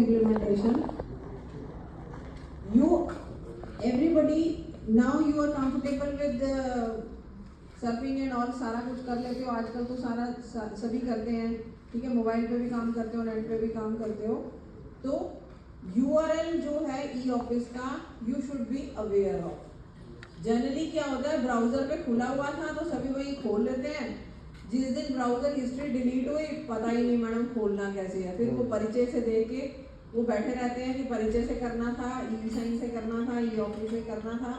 implementation. Everybody now you are comfortable with surfing and all, सारा कुछ कर लेते हो आजकल तो सारा सभी करते हैं, ठीक है। मोबाइल पे भी काम करते हो, नेट पे भी काम करते हो। तो URL जो है ई ऑफिस का you should be aware of. Generally क्या होता है, ब्राउजर पे खुला हुआ था तो सभी वही खोल लेते हैं। जिस दिन ब्राउजर हिस्ट्री डिलीट हुई पता ही नहीं मैडम खोलना कैसे है, फिर वो परिचय से देख के वो बैठे रहते हैं कि परिचय से करना था, ई साइन से करना था, ई ऑफिस से करना था।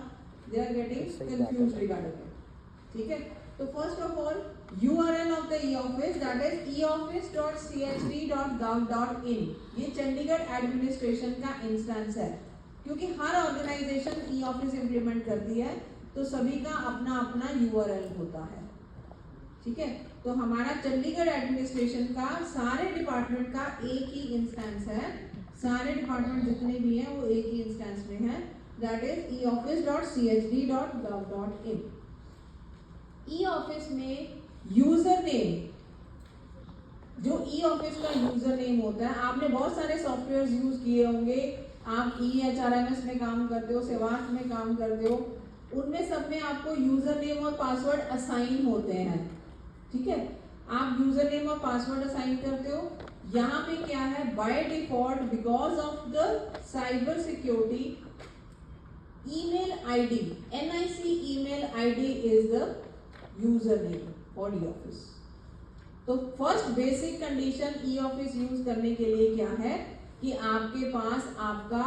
They are getting confused regarding it, ठीक है। तो first of all URL of the e office that is eoffice.chd.gov.in, ये चंडीगढ़ एडमिनिस्ट्रेशन का इंस्टेंस है, क्योंकि हर ऑर्गेनाइजेशन ई ऑफिस इंप्लीमेंट करती है तो सभी का अपना अपना URL होता है, ठीक है। तो हमारा चंडीगढ़ एडमिनिस्ट्रेशन का सारे डिपार्टमेंट का एक ही इंस्टेंस है, सारे डिपार्टमेंट जितने भी हैं वो एक ही इंस्टेंस में है, that is eoffice.chd.gov.in। E office में यूजर नेम, जो ई ऑफिस का यूजर नेम होता है, आपने बहुत सारे सॉफ्टवेयर यूज किए होंगे, आप EHRMS में काम करते हो, सेवार्थ में काम करते हो, उनमें सब में आपको यूजर नेम और पासवर्ड असाइन होते हैं, ठीक है। आप यूजर नेम और पासवर्ड असाइन करते हो। यहाँ पे क्या है, by default because of the cyber security email ID, NIC email ID is the user name for e office. तो first basic condition e office use करने के लिए क्या है कि आपके पास आपका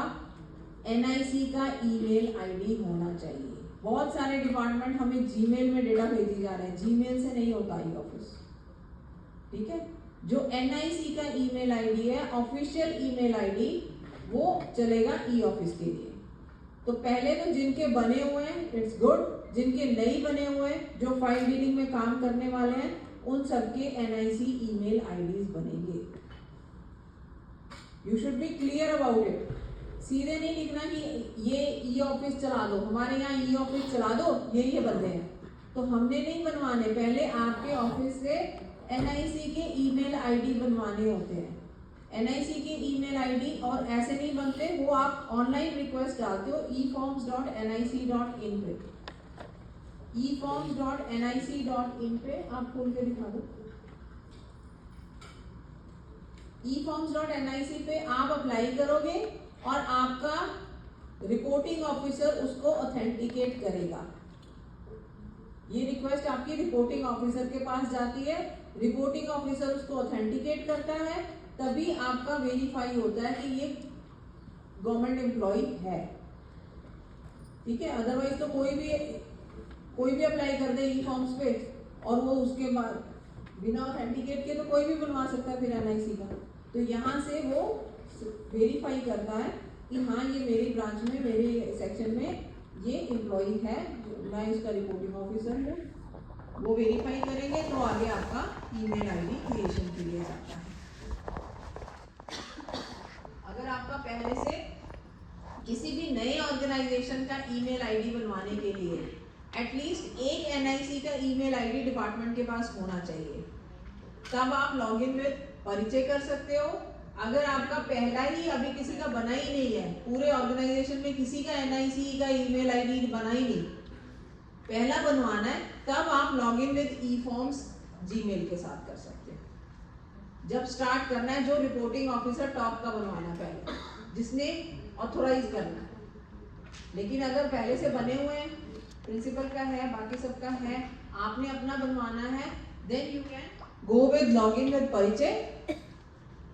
NIC का ईमेल आईडी होना चाहिए। बहुत सारे डिपार्टमेंट हमें जीमेल में डेटा भेजी जा रहे हैं, जीमेल से नहीं होता ई ऑफिस, ठीक है। जो NIC का ईमेल आईडी है, ऑफिशियल ईमेल आईडी, वो चलेगा ई ऑफिस के लिए। तो पहले तो जिनके बने हुए हैं इट्स गुड, जिनके नहीं बने हुए हैं, जो फाइल डीलिंग में काम करने वाले हैं, उन सबके NIC ईमेल आईडीज बनेंगे। You should be clear about it. सीधे नहीं लिखना कि ये ई ऑफिस चला दो, हमारे यहाँ ई ऑफिस चला दो, ये बंदे हैं, तो हमने नहीं बनवाने। पहले आपके ऑफिस से NIC के ईमेल आईडी बनवाने होते हैं। NIC के ईमेल आईडी और ऐसे नहीं बनते, वो आप ऑनलाइन रिक्वेस्ट डालते हो eforms.nic.in पे, eforms.nic.in पे आप खोल के दिखा दो। eforms.nic पे आप अप्लाई करोगे और आपका रिपोर्टिंग ऑफिसर उसको ऑथेंटिकेट करेगा। ये रिक्वेस्ट आपकी रिपोर्टिंग ऑफिसर के पास जाती है, रिपोर्टिंग ऑफिसर उसको ऑथेंटिकेट करता है, तभी आपका वेरीफाई होता है कि ये गवर्नमेंट एम्प्लॉय है, ठीक है। अदरवाइज तो कोई भी अप्लाई कर दे ई फॉर्म्स पे और वो उसके बाद बिना ऑथेंटिकेट के तो कोई भी बनवा सकता है फिर NIC का। तो यहाँ से वो वेरीफाई करता है कि हाँ ये मेरी ब्रांच में, मेरे सेक्शन में ये एम्प्लॉय है, मैं इसका रिपोर्टिंग ऑफिसर हूँ। वो वेरीफाई करेंगे तो आगे आपका ईमेल आईडी क्रिएशन के लिए जाता है। अगर आपका पहले से किसी भी नए ऑर्गेनाइजेशन का ईमेल आईडी बनवाने के लिए एटलीस्ट एक NIC का ईमेल आईडी डिपार्टमेंट के पास होना चाहिए, तब आप लॉगिन विद परिचय कर सकते हो। अगर आपका पहला ही अभी किसी का बना ही नहीं है, पूरे ऑर्गेनाइजेशन में किसी का NIC का ईमेल आईडी बना ही नहीं, पहला बनवाना है, तब आप लॉगिन विद eForms जीमेल के साथ कर सकते हैं। जब स्टार्ट करना है, जो रिपोर्टिंग ऑफिसर टॉप का बनवाना है पहले, जिसने ऑथोराइज करना है। लेकिन अगर पहले से बने हुए हैं, प्रिंसिपल का है, बाकी सबका है, आपने अपना बनवाना है, then you can go with login with Parichay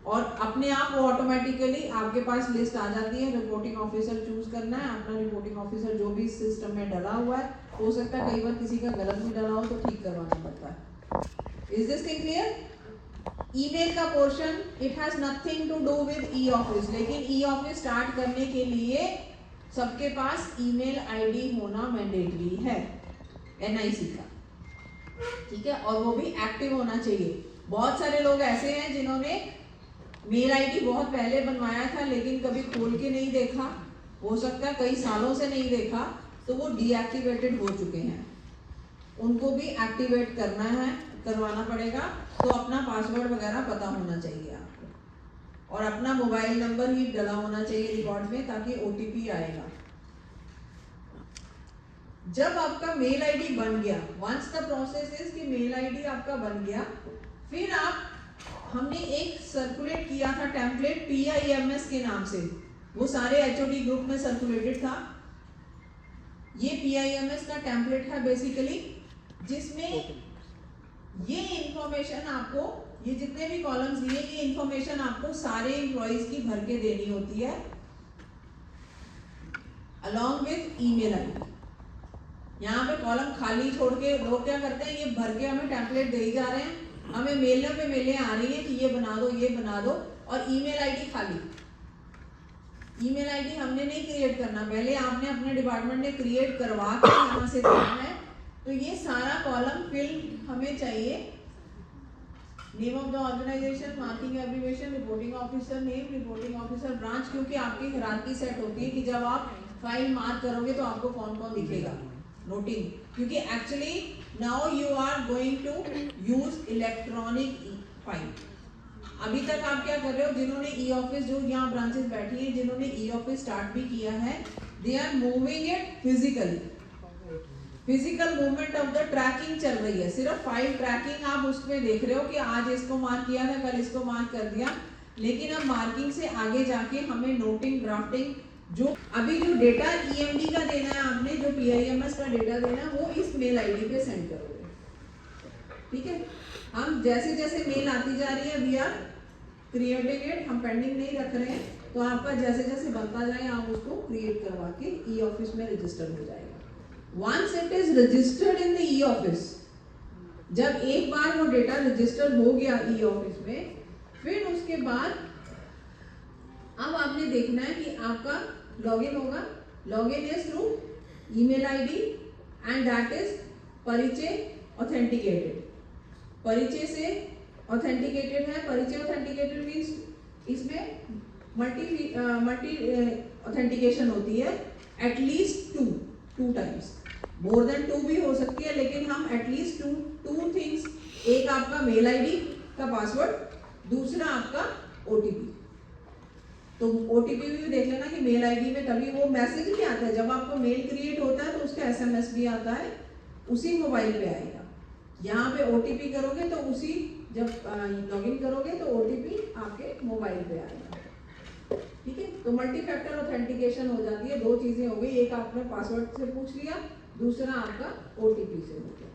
और अपने आप वो ऑटोमेटिकली आपके पास लिस्ट आ जाती है। रिपोर्टिंग ऑफिसर चूज करना है, अपना रिपोर्टिंग ऑफिसर जो भी सिस्टम में डला हुआ है, हो सकता है कई बार किसी का गलत भी डला हो तो ठीक करवाना पड़ता है। Is this thing clear? Email का portion it has nothing to do with e office, लेकिन ई ऑफिस स्टार्ट करने के लिए सबके पास ईमेल आईडी होना मैंडेटरी है NIC का, ठीक है, और वो भी एक्टिव होना चाहिए। बहुत सारे लोग ऐसे हैं जिन्होंने मेल आईडी बहुत पहले बनवाया था लेकिन कभी खोल के नहीं देखा, हो सकता है कई सालों से नहीं देखा, तो वो डीएक्टिवेटेड हो चुके हैं। उनको भी एक्टिवेट करना है, करवाना पड़ेगा, तो अपना पासवर्ड वगैरह पता होना चाहिए आपको। और अपना मोबाइल नंबर ही डला होना चाहिए रिकॉर्ड में, ताकि OTP आएगा। जब आपका मेल आईडी बन गया, वंस द प्रोसेस इज कि मेल आईडी आपका बन गया, फिर हमने एक सर्कुलेट किया था टेम्पलेट PIMS के नाम से, वो सारे HOD ग्रुप में सर्कुलेटेड था। ये PIMS का टेम्पलेट है बेसिकली, जिसमें ये इंफॉर्मेशन आपको, ये जितने भी कॉलम्स दिए, ये इंफॉर्मेशन आपको सारे एम्प्लॉइज की भर के देनी होती है अलॉन्ग विथ ईमेल आईडी। यहाँ पे कॉलम खाली छोड़ के लोग क्या करते हैं, ये भर के हमें टेम्पलेट दे ही जा रहे हैं, हमें मेलों पे मेलें आ रही है कि ये बना दो ये बना दो, और ईमेल आईडी खाली। ईमेल आईडी हमने नहीं क्रिएट करना, पहले आपने अपने डिपार्टमेंट ने क्रिएट करवा के यहाँ से देना है। तो ये सारा कॉलम फिल हमें चाहिए, name of the organisation, marking abbreviation, reporting officer name, reporting officer branch, क्योंकि आपकी हायरार्की सेट होती है कि जब आप फाइल मार्क करोगे तो आपको कौन कौन दिखेगा, नोटिंग, क्योंकि actually now you are going to use electronic file. अभी तक आप क्या कर रहे हो, जिन्होंने ई ऑफिस, जो यहाँ ब्रांचेस बैठी हैं, जिन्होंने ई ऑफिस स्टार्ट भी किया है, they are moving it physically. Physical movement of the tracking चल रही है, सिर्फ फाइल ट्रैकिंग आप उसमें देख रहे हो कि आज इसको मार्क किया था, कल इसको मार्क कर दिया, लेकिन अब मार्किंग से आगे जाके हमें नोटिंग, ड्राफ्टिंग, जो अभी जो डेटा EMD का देना है आपने, जो PIMS का डेटा देना है, वो इस मेल आईडी पे सेंड करोगे। ठीक है, हम जैसे जैसे मेल आती जा रही है, वी आर क्रिएटिंग इट, हम पेंडिंग नहीं रख रहे हैं, तो आपका जैसे जैसे बनता जाए आप उसको क्रिएट करवा के ई ऑफिस में रजिस्टर हो जाएगा। Once it is registered in the e office, जब एक बार वो डेटा रजिस्टर हो गया ई ऑफिस में, फिर उसके बाद अब आपने देखना है कि आपका लॉगिन होगा। Login is through email ID and that is परिचय ऑथेंटिकेटेड। परिचय से ऑथेंटिकेटेड है, परिचय ऑथेंटिकेटेड मीन्स इसमें मल्टी ऑथेंटिकेशन होती है, at least two times, more than 2 भी हो सकती है, लेकिन हम एटलीस्ट टू थिंग्स, एक आपका मेल आईडी का पासवर्ड, दूसरा आपका OTP। तो OTP भी देख लेना कि मेल आईडी में तभी वो मैसेज भी आता है, जब आपको मेल क्रिएट होता है तो उसका SMS भी आता है, उसी मोबाइल पे आएगा। यहाँ पे OTP करोगे तो उसी, जब लॉगिन करोगे तो OTP आपके मोबाइल पे आएगा। ठीक है, तो मल्टी फैक्टर ऑथेंटिकेशन हो जाती है, 2 चीजें हो गई, एक आपने पासवर्ड से पूछ लिया, दूसरा आपका OTP से हो गया।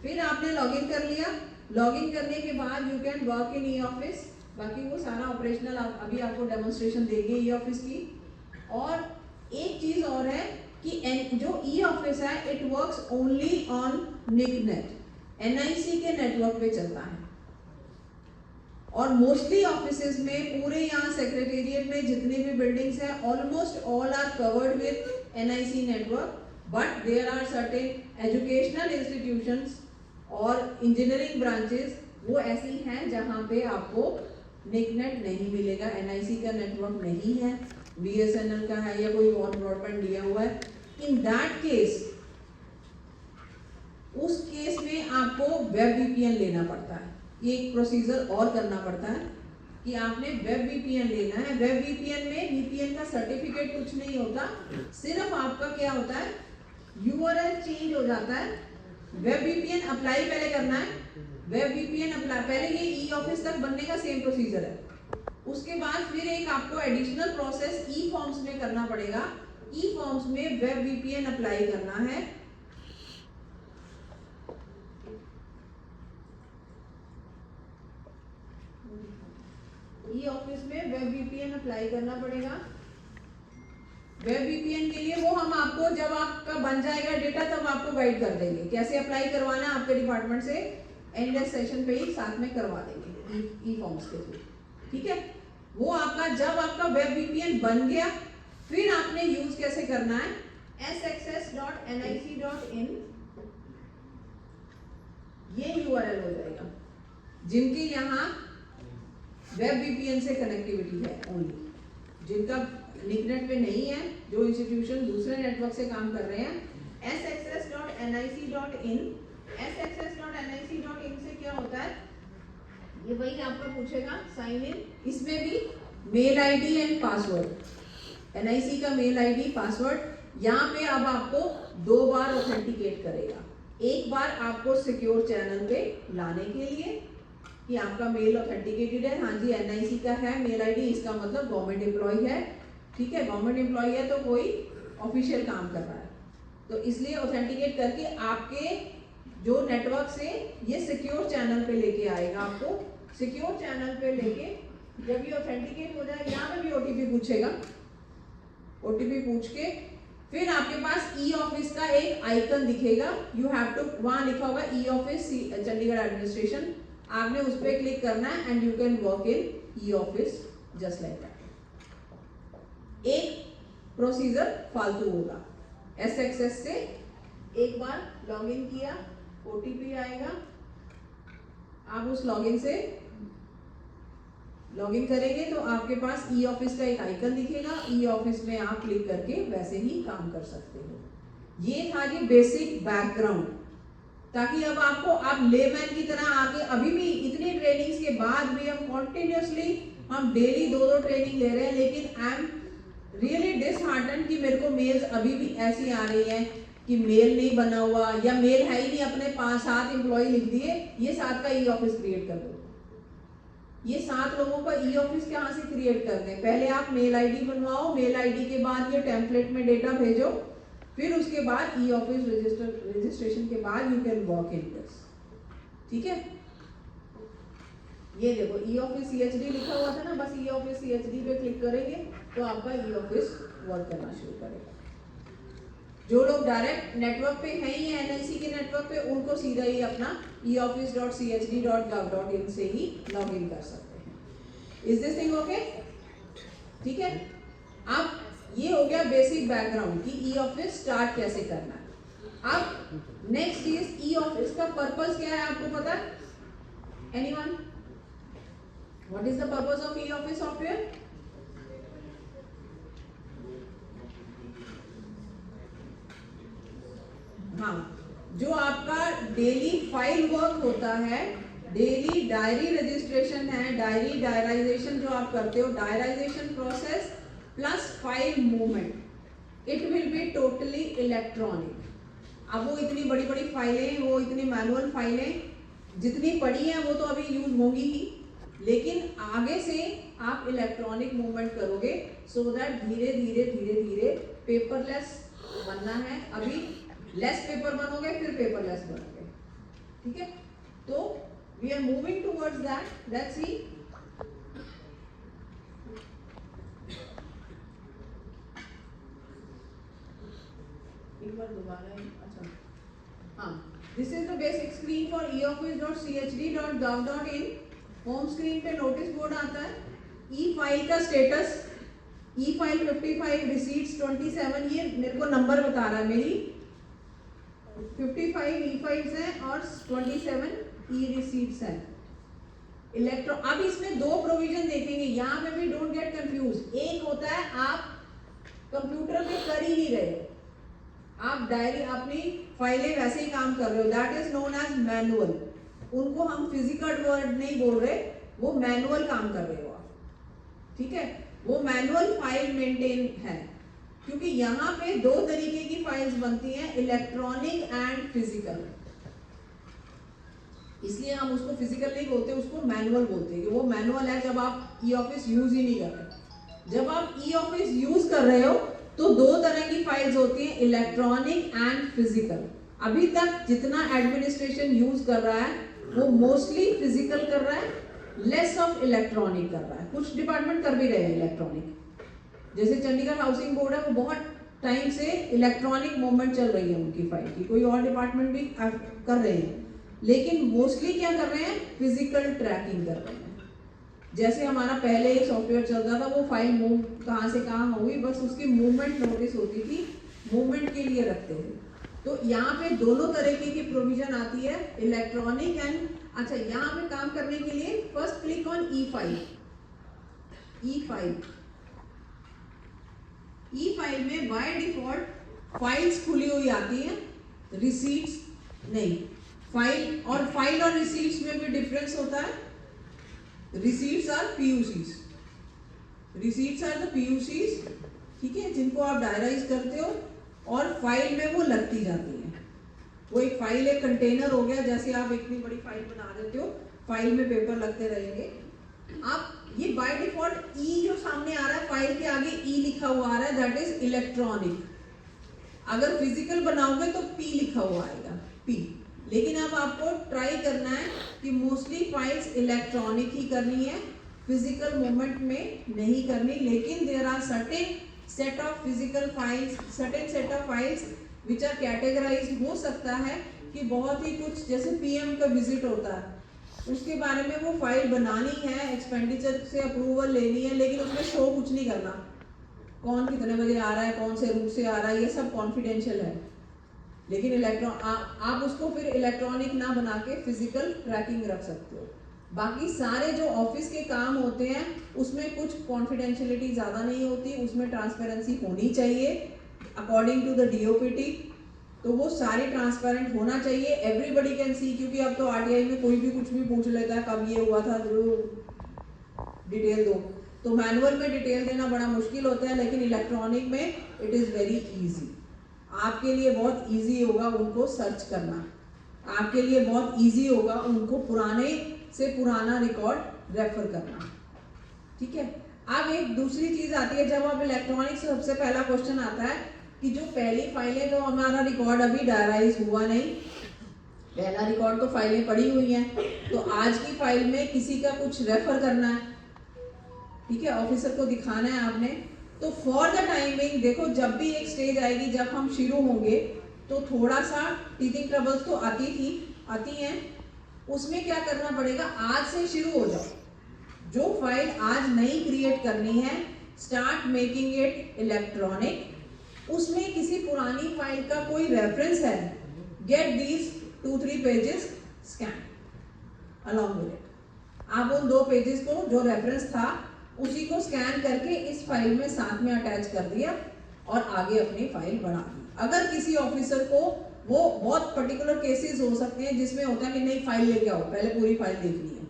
फिर आपने लॉगिन कर लिया, लॉगिन करने के बाद you can work in e office, बाकी वो सारा ऑपरेशनल अभी आपको डेमोन्स्ट्रेशन देंगे ई ऑफिस की। और एक चीज और है कि जो ई ऑफिस है, it works only on NICNET, NIC के नेटवर्क पे चलता है, और मोस्टली ऑफिसेज में, पूरे यहाँ सेक्रेटेरिएट में जितने भी बिल्डिंग्स हैं, almost all are covered with NIC network, but there are certain educational institutions और इंजीनियरिंग ब्रांचेस, वो ऐसी हैं जहाँ पे आपको निकनेट नहीं मिलेगा, NIC का नेटवर्क नहीं है, BSNL का है या कोई और ब्रॉडबैंड दिया हुआ है। इन दैट केस, उस केस में आपको वेब VPN लेना पड़ता है। ये एक प्रोसीजर और करना पड़ता है कि आपने वेब VPN लेना है। वेब VPN में VPN का सर्टिफिकेट कुछ नहीं होता, सिर्फ आपका क्या होता है, URL चेंज हो जाता है। वेब VPN अप्लाई पहले करना है, वेब VPN अप्लाई, पहले ये ई ऑफिस तक बनने का सेम प्रोसीजर है। उसके बाद फिर एक आपको एडिशनल प्रोसेस ई फॉर्म्स में करना पड़ेगा। ई फॉर्म्स में वेब VPN अप्लाई करना है, ई ऑफिस में वेब VPN अप्लाई करना पड़ेगा। वेब VPN के लिए वो हम आपको, जब आपका बन जाएगा डेटा, तब आपको गाइड कर देंगे कैसे अप्लाई करवाना है, आपके डिपार्टमेंट से एंड सेशन पे ही साथ में करवा देंगे ई फॉर्म्स के थ्रू। ठीक है, वो आपका, जब आपका वेब VPN बन गया, फिर आपने यूज कैसे करना है, saccess.nic.in, ये URL हो जाएगा, जिनके यहाँ वेब VPN से कनेक्टिविटी है ओनली, जिनका निकनेट पे नहीं है, जो इंस्टीट्यूशन दूसरे नेटवर्क से काम कर रहे हैं, saccess.nic.in। saccess.nic.in से क्या होता है, ये वही आपका पूछेगा साइन इन, इसमें भी mail ID and password, NIC का मेल आईडी पासवर्ड। यहाँ पे अब आपको 2 बार ऑथेंटिकेट करेगा, एक बार आपको सिक्योर चैनल पे लाने के लिए कि आपका मेल ऑथेंटिकेटेड है, हाँ जी एनआईसी का है मेल आईडी, इसका मतलब गवर्नमेंट एम्प्लॉय है, ठीक है, गवर्नमेंट एम्प्लॉय है तो कोई ऑफिशियल काम कर रहा है, तो इसलिए ऑथेंटिकेट करके आपके जो नेटवर्क से ये सिक्योर चैनल पे लेके आएगा आपको। सिक्योर चैनल पे लेके जब ये ऑथेंटिकेट हो जाए, यहाँ पे भी ओटीपी पूछेगा, ओटीपी पूछ के फिर आपके पास ई ऑफिस का एक आइकन दिखेगा, यू हैव टू, वहां लिखा होगा ई ऑफिस चंडीगढ़ एडमिनिस्ट्रेशन, आपने उस पर क्लिक करना है and you can work in e office just like that. एक प्रोसीजर फालतू होगा, एसएक्सएस से एक बार लॉगिन किया, ओटीपी आएगा, आप उस लॉगिन से लॉगिन करेंगे तो आपके पास ई ऑफिस का एक आइकन दिखेगा, ई ऑफिस में आप क्लिक करके वैसे ही काम कर सकते हो। ये था जी बेसिक बैकग्राउंड, ताकि अब आपको आप लेमैन की तरह आगे, अभी भी इतनी ट्रेनिंग्स के बाद भी हम कॉन्टिन्यूसली हम डेली 2-2 ट्रेनिंग ले रहे हैं, लेकिन आई एम रियली डिसहार्टन कि मेरे को मेल्स अभी भी ऐसी आ रही है कि मेल नहीं बना हुआ या मेल है ही नहीं, अपने 5-7 एम्प्लॉय लिख दिए, ये 7 का ई ऑफिस क्रिएट कर दो। ये 7 लोगों का ई ऑफिस कहाँ से क्रिएट कर दें? पहले आप मेल आईडी बनवाओ, मेल आईडी के बाद ये टेम्पलेट में डेटा भेजो, फिर उसके बाद ई ऑफिस रजिस्ट्रेशन के बाद you can work in this, ठीक है। ये देखो ई ऑफिस सीएचडी लिखा हुआ था ना, बस ई ऑफिस सीएचडी पे क्लिक करेंगे तो आपका ई ऑफिस वर्क करना शुरू करेगा। जो लोग डायरेक्ट नेटवर्क पे हैं ही एनआईसी के नेटवर्क पे, उनको सीधा ही अपना eoffice.chd.gov.in से ही लॉग इन कर सकते हैं। Is this thing okay? ठीक है। अब ये हो गया बेसिक बैकग्राउंड कि ई ऑफिस स्टार्ट कैसे करना है। अब नेक्स्ट इज ई ऑफिस का पर्पस क्या है, आपको पता है? Anyone? What is the purpose of e office software? हाँ, जो आपका डेली फाइल वर्क होता है, डेली डायरी रजिस्ट्रेशन है, डायरी डायराइजेशन जो आप करते हो, diarisation process plus file movement, it will be totally electronic. अब वो इतनी बड़ी बड़ी फाइलें, वो इतनी मैनुअल फाइलें जितनी पड़ी हैं वो तो अभी यूज होंगी ही, लेकिन आगे से आप इलेक्ट्रॉनिक मूवमेंट करोगे सो दैट धीरे धीरे धीरे धीरे पेपरलेस बनना है। अभी लेस पेपर बनोगे फिर पेपरलेस बनोगे, ठीक है। तो we are moving towards that. Let's see. एक बार दोबारा, अच्छा हाँ, this is the basic screen for eoffice.chd.gov.in। Home screen पे नोटिस बोर्ड आता है, ई फाइल का स्टेटस, ई फाइल 55, रिसीट्स 27, ये मेरे को नंबर बता रहा है, मेरी 55 ई फाइल्स हैं और 27 ई रिसीट्स हैं। इलेक्ट्रो, अब इसमें 2 प्रोविजन देखेंगे, यहाँ पे भी डोंट गेट कंफ्यूज। एक होता है आप कंप्यूटर पे कर ही नहीं रहे हो, आप डायरी अपनी फाइलें वैसे ही काम कर रहे हो, that is known as manual. उनको हम फिजिकल वर्ड नहीं बोल रहे, वो मैनुअल काम कर रहे हो आप, ठीक है। वो मैनुअल फाइल मेंटेन है, क्योंकि यहाँ पे 2 तरीके की फाइल्स बनती हैं, इलेक्ट्रॉनिक एंड फिजिकल। इसलिए हम उसको फिजिकल नहीं बोलते, उसको मैनुअल बोलते हैं कि वो मैनुअल है जब आप ई ऑफिस यूज ही नहीं कर रहे। जब आप ई ऑफिस यूज कर रहे हो तो 2 तरह की फाइल्स होती हैं, इलेक्ट्रॉनिक एंड फिजिकल। अभी तक जितना एडमिनिस्ट्रेशन यूज कर रहा है वो मोस्टली फिजिकल कर रहा है, लेस ऑफ इलेक्ट्रॉनिक कर रहा है। कुछ डिपार्टमेंट कर भी रहे हैं इलेक्ट्रॉनिक, जैसे चंडीगढ़ हाउसिंग बोर्ड है, वो बहुत टाइम से इलेक्ट्रॉनिक मूवमेंट चल रही है उनकी फाइल की, कोई और डिपार्टमेंट भी कर रहे हैं, लेकिन मोस्टली क्या कर रहे हैं, फिजिकल ट्रैकिंग कर रहे हैं। जैसे हमारा पहले एक सॉफ्टवेयर चलता था, वो फाइल मूव कहाँ से कहाँ हुई, बस उसकी मूवमेंट नोटिस होती थी, मूवमेंट के लिए रखते थे। तो यहाँ पे दोनों तरीके की प्रोविजन आती है, इलेक्ट्रॉनिक एंड, अच्छा यहाँ पे काम करने के लिए first click on E file. E file, E file में बाय डिफॉल्ट फाइल्स खुली हुई आती है, रिसीट्स नहीं। फाइल और रिसीट्स में भी डिफरेंस होता है। Receipts are PUCs, receipts are the PUCs, ठीक है, जिनको आप डायराइज करते हो और फाइल में वो लगती जाती है। वो एक फाइल, एक कंटेनर हो गया, जैसे आप इतनी बड़ी फाइल बना देते हो, फाइल में पेपर लगते रहेंगे। आप ये बाय डिफॉल्ट ई जो सामने आ रहा है, फाइल के आगे ई लिखा हुआ आ रहा है, दैट इज इलेक्ट्रॉनिक। अगर फिजिकल बनाओगे तो पी लिखा हुआ आएगा, पी। लेकिन अब आपको ट्राई करना है कि मोस्टली फाइल्स इलेक्ट्रॉनिक ही करनी है, फिजिकल मूवमेंट में नहीं करनी। लेकिन there are certain set of physical files, certain set of files which are categorise. हो सकता है कि बहुत ही कुछ, जैसे PM का विजिट होता है, उसके बारे में वो फाइल बनानी है, एक्सपेंडिचर से अप्रूवल लेनी है, लेकिन उसमें शो कुछ नहीं करना, कौन कितने बजे आ रहा है, कौन से रूट से आ रहा है, ये सब कॉन्फिडेंशियल है। लेकिन आप उसको फिर इलेक्ट्रॉनिक ना बना के फिजिकल ट्रैकिंग रख सकते हो। बाकी सारे जो ऑफिस के काम होते हैं उसमें कुछ कॉन्फिडेंशियलिटी ज़्यादा नहीं होती, उसमें ट्रांसपेरेंसी होनी चाहिए अकॉर्डिंग टू द DOPT। तो वो सारे ट्रांसपेरेंट होना चाहिए, एवरीबडी कैन सी। क्योंकि अब तो RTI में कोई भी कुछ भी पूछ लेता है, कब ये हुआ था, जो डिटेल दो। तो मैनुअल में डिटेल देना बड़ा मुश्किल होता है, लेकिन इलेक्ट्रॉनिक में इट इज़ वेरी इजी। आपके लिए बहुत इजी होगा उनको सर्च करना, आपके लिए बहुत इजी होगा उनको पुराने से पुराना रिकॉर्ड रेफर करना, ठीक है। अब एक दूसरी चीज आती है, जब आप इलेक्ट्रॉनिक से सबसे पहला क्वेश्चन आता है कि जो पहली फाइलें, तो हमारा रिकॉर्ड अभी डायराइज हुआ नहीं, पहला रिकॉर्ड तो फाइलें पड़ी हुई हैं, तो आज की फाइल में किसी का कुछ रेफर करना है, ठीक है, ऑफिसर को दिखाना है आपने। तो फॉर द टाइमिंग देखो, जब भी एक स्टेज आएगी जब हम शुरू होंगे तो थोड़ा सा टीचिंग ट्रबल्स तो आती हैं, उसमें क्या करना पड़ेगा, आज से शुरू हो जाओ। जो फाइल आज नई क्रिएट करनी है, स्टार्ट मेकिंग इट इलेक्ट्रॉनिक। उसमें किसी पुरानी फाइल का कोई रेफरेंस है, get these 2-3 pages scan along with it. आप उन 2 पेजेस को जो रेफरेंस था उसी को स्कैन करके इस फाइल में साथ में अटैच कर दिया और आगे अपनी फाइल बढ़ा दी। अगर किसी ऑफिसर को, वो बहुत पर्टिकुलर केसेस हो सकते हैं जिसमें होता है कि नहीं फाइल लेके आओ, पहले पूरी फाइल देखनी है,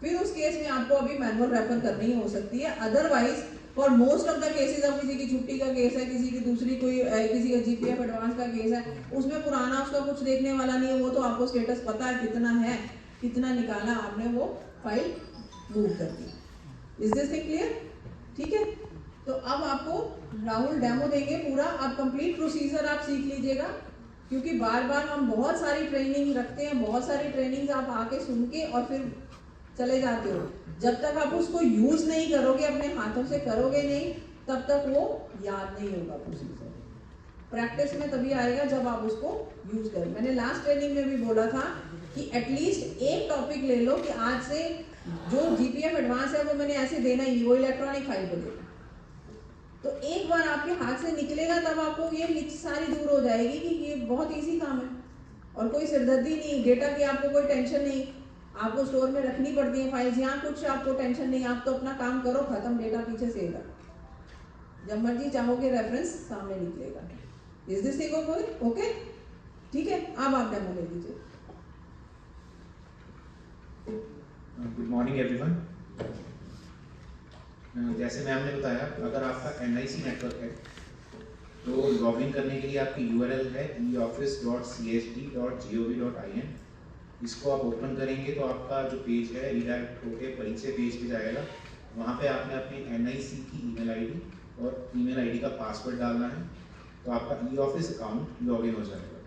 फिर उस केस में आपको अभी मैनुअल रेफर करनी हो सकती है। Otherwise for most of the cases, अब किसी की छुट्टी का केस है, किसी की दूसरी कोई किसी का GPF एडवांस का केस है, उसमें पुराना उसका कुछ देखने वाला नहीं है, वो तो आपको स्टेटस पता है कितना है, कितना निकाला आपने, वो फाइल मूव कर दी। Is this thing clear? ठीक है। तो अब आपको राहुल डेमो देंगे पूरा, आप कंप्लीट प्रोसीजर आप सीख लीजिएगा, क्योंकि बार बार हम बहुत सारी ट्रेनिंग रखते हैं, बहुत सारी ट्रेनिंग्स आप आके सुन के और फिर चले जाते हो। जब तक आप उसको यूज नहीं करोगे, अपने हाथों से करोगे नहीं, तब तक वो याद नहीं होगा प्रोसीजर। प्रैक्टिस में तभी आएगा जब आप उसको यूज करें। मैंने लास्ट ट्रेनिंग में भी बोला था कि एटलीस्ट एक टॉपिक ले लो कि आज से जो GPF एडवांस है वो मैंने ऐसे देना ही, वो इलेक्ट्रॉनिक फाइल को देना। तो एक बार आपके हाथ से निकलेगा तब आपको ये सारी दूर हो जाएगी कि ये बहुत इजी काम है और कोई सिरदर्दी नहीं, डेटा की आपको कोई टेंशन नहीं। आपको स्टोर में रखनी पड़ती है फाइल्स, यहाँ कुछ आपको टेंशन नहीं, आप तो अपना काम करो, खत्म, डेटा पीछे से जब मर्जी चाहोगे रेफरेंस सामने निकलेगा। Is this thing okay? ठीक है, अब आप डेमो ले लीजिए। Good morning everyone. जैसे मैम ने बताया, अगर आपका NIC नेटवर्क है तो लॉगिन करने के लिए आपकी URL है eoffice.chd.gov.in। इसको आप ओपन करेंगे तो आपका जो पेज है रिडायरेक्ट होकर परिचय पेज पे जाएगा। वहाँ पे आपने अपनी NIC की ईमेल आईडी और ईमेल आईडी का पासवर्ड डालना है, तो आपका eoffice अकाउंट लॉगिन हो जाएगा।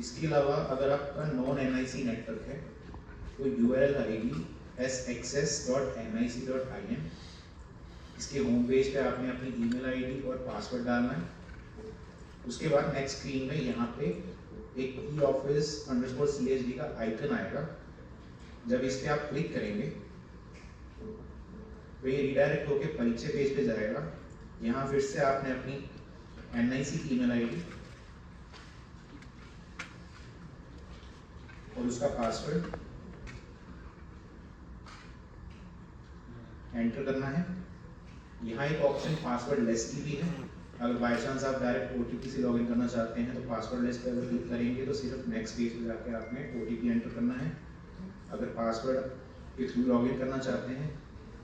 इसके अलावा अगर आपका नॉन NIC नेटवर्क है तो URL आएगी saccess.nic.in। इसके होम पेज पे आपने अपनी ईमेल आईडी और पासवर्ड डालना है। उसके बाद नेक्स्ट स्क्रीन में यहाँ पे एक eoffice_chd का आइकन आएगा। जब इस पे आप क्लिक करेंगे तो ये रिडायरेक्ट होके परिचय पेज पे जाएगा। यहाँ फिर से आपने अपनी NIC की ईमेल आईडी और उसका पासवर्ड एंटर करना है। यहाँ एक ऑप्शन पासवर्ड लेस की भी है। अगर बाय चांस आप डायरेक्ट OTP से लॉगिन करना चाहते हैं तो पासवर्ड लेस पर अगर क्लिक करेंगे तो सिर्फ नेक्स्ट पेज पे जाके आपने OTP एंटर करना है। अगर पासवर्ड के थ्रू लॉगिन करना चाहते हैं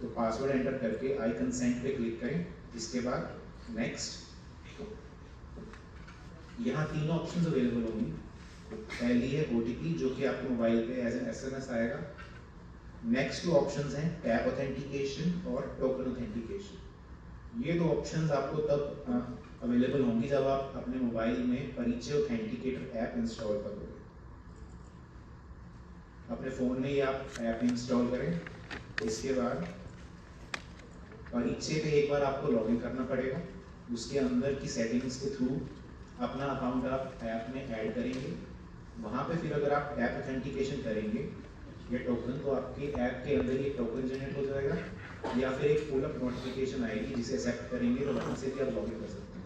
तो पासवर्ड एंटर करके आई कंसेंट पे क्लिक करें। इसके बाद नेक्स्ट। यहाँ तीनों ऑप्शंस अवेलेबल होंगी। पहली है OTP जो कि आपके मोबाइल पे एज एन SMS आएगा। नेक्स्ट 2 ऑप्शंस हैं टैप ऑथेंटिकेशन और टोकन ऑथेंटिकेशन। ये 2 ऑप्शंस आपको तब अवेलेबल होंगी जब आप अपने मोबाइल में परिचय ऑथेंटिकेटर ऐप इंस्टॉल करोगे। अपने फ़ोन में ही आप ऐप इंस्टॉल करें। इसके बाद परिचय पे एक बार आपको लॉगिन करना पड़ेगा। उसके अंदर की सेटिंग्स के थ्रू अपना अकाउंट आप ऐप में ऐड करेंगे। वहाँ पे फिर अगर आप ऐप ऑथेंटिकेशन करेंगे ये टोकन, तो आपके ऐप के अंदर ये टोकन जनरेट हो जाएगा या फिर एक पुल अप नोटिफिकेशन आएगी जिसे एक्सेप्ट करेंगे तो वहाँ से भी आप लॉगिन कर सकते हैं।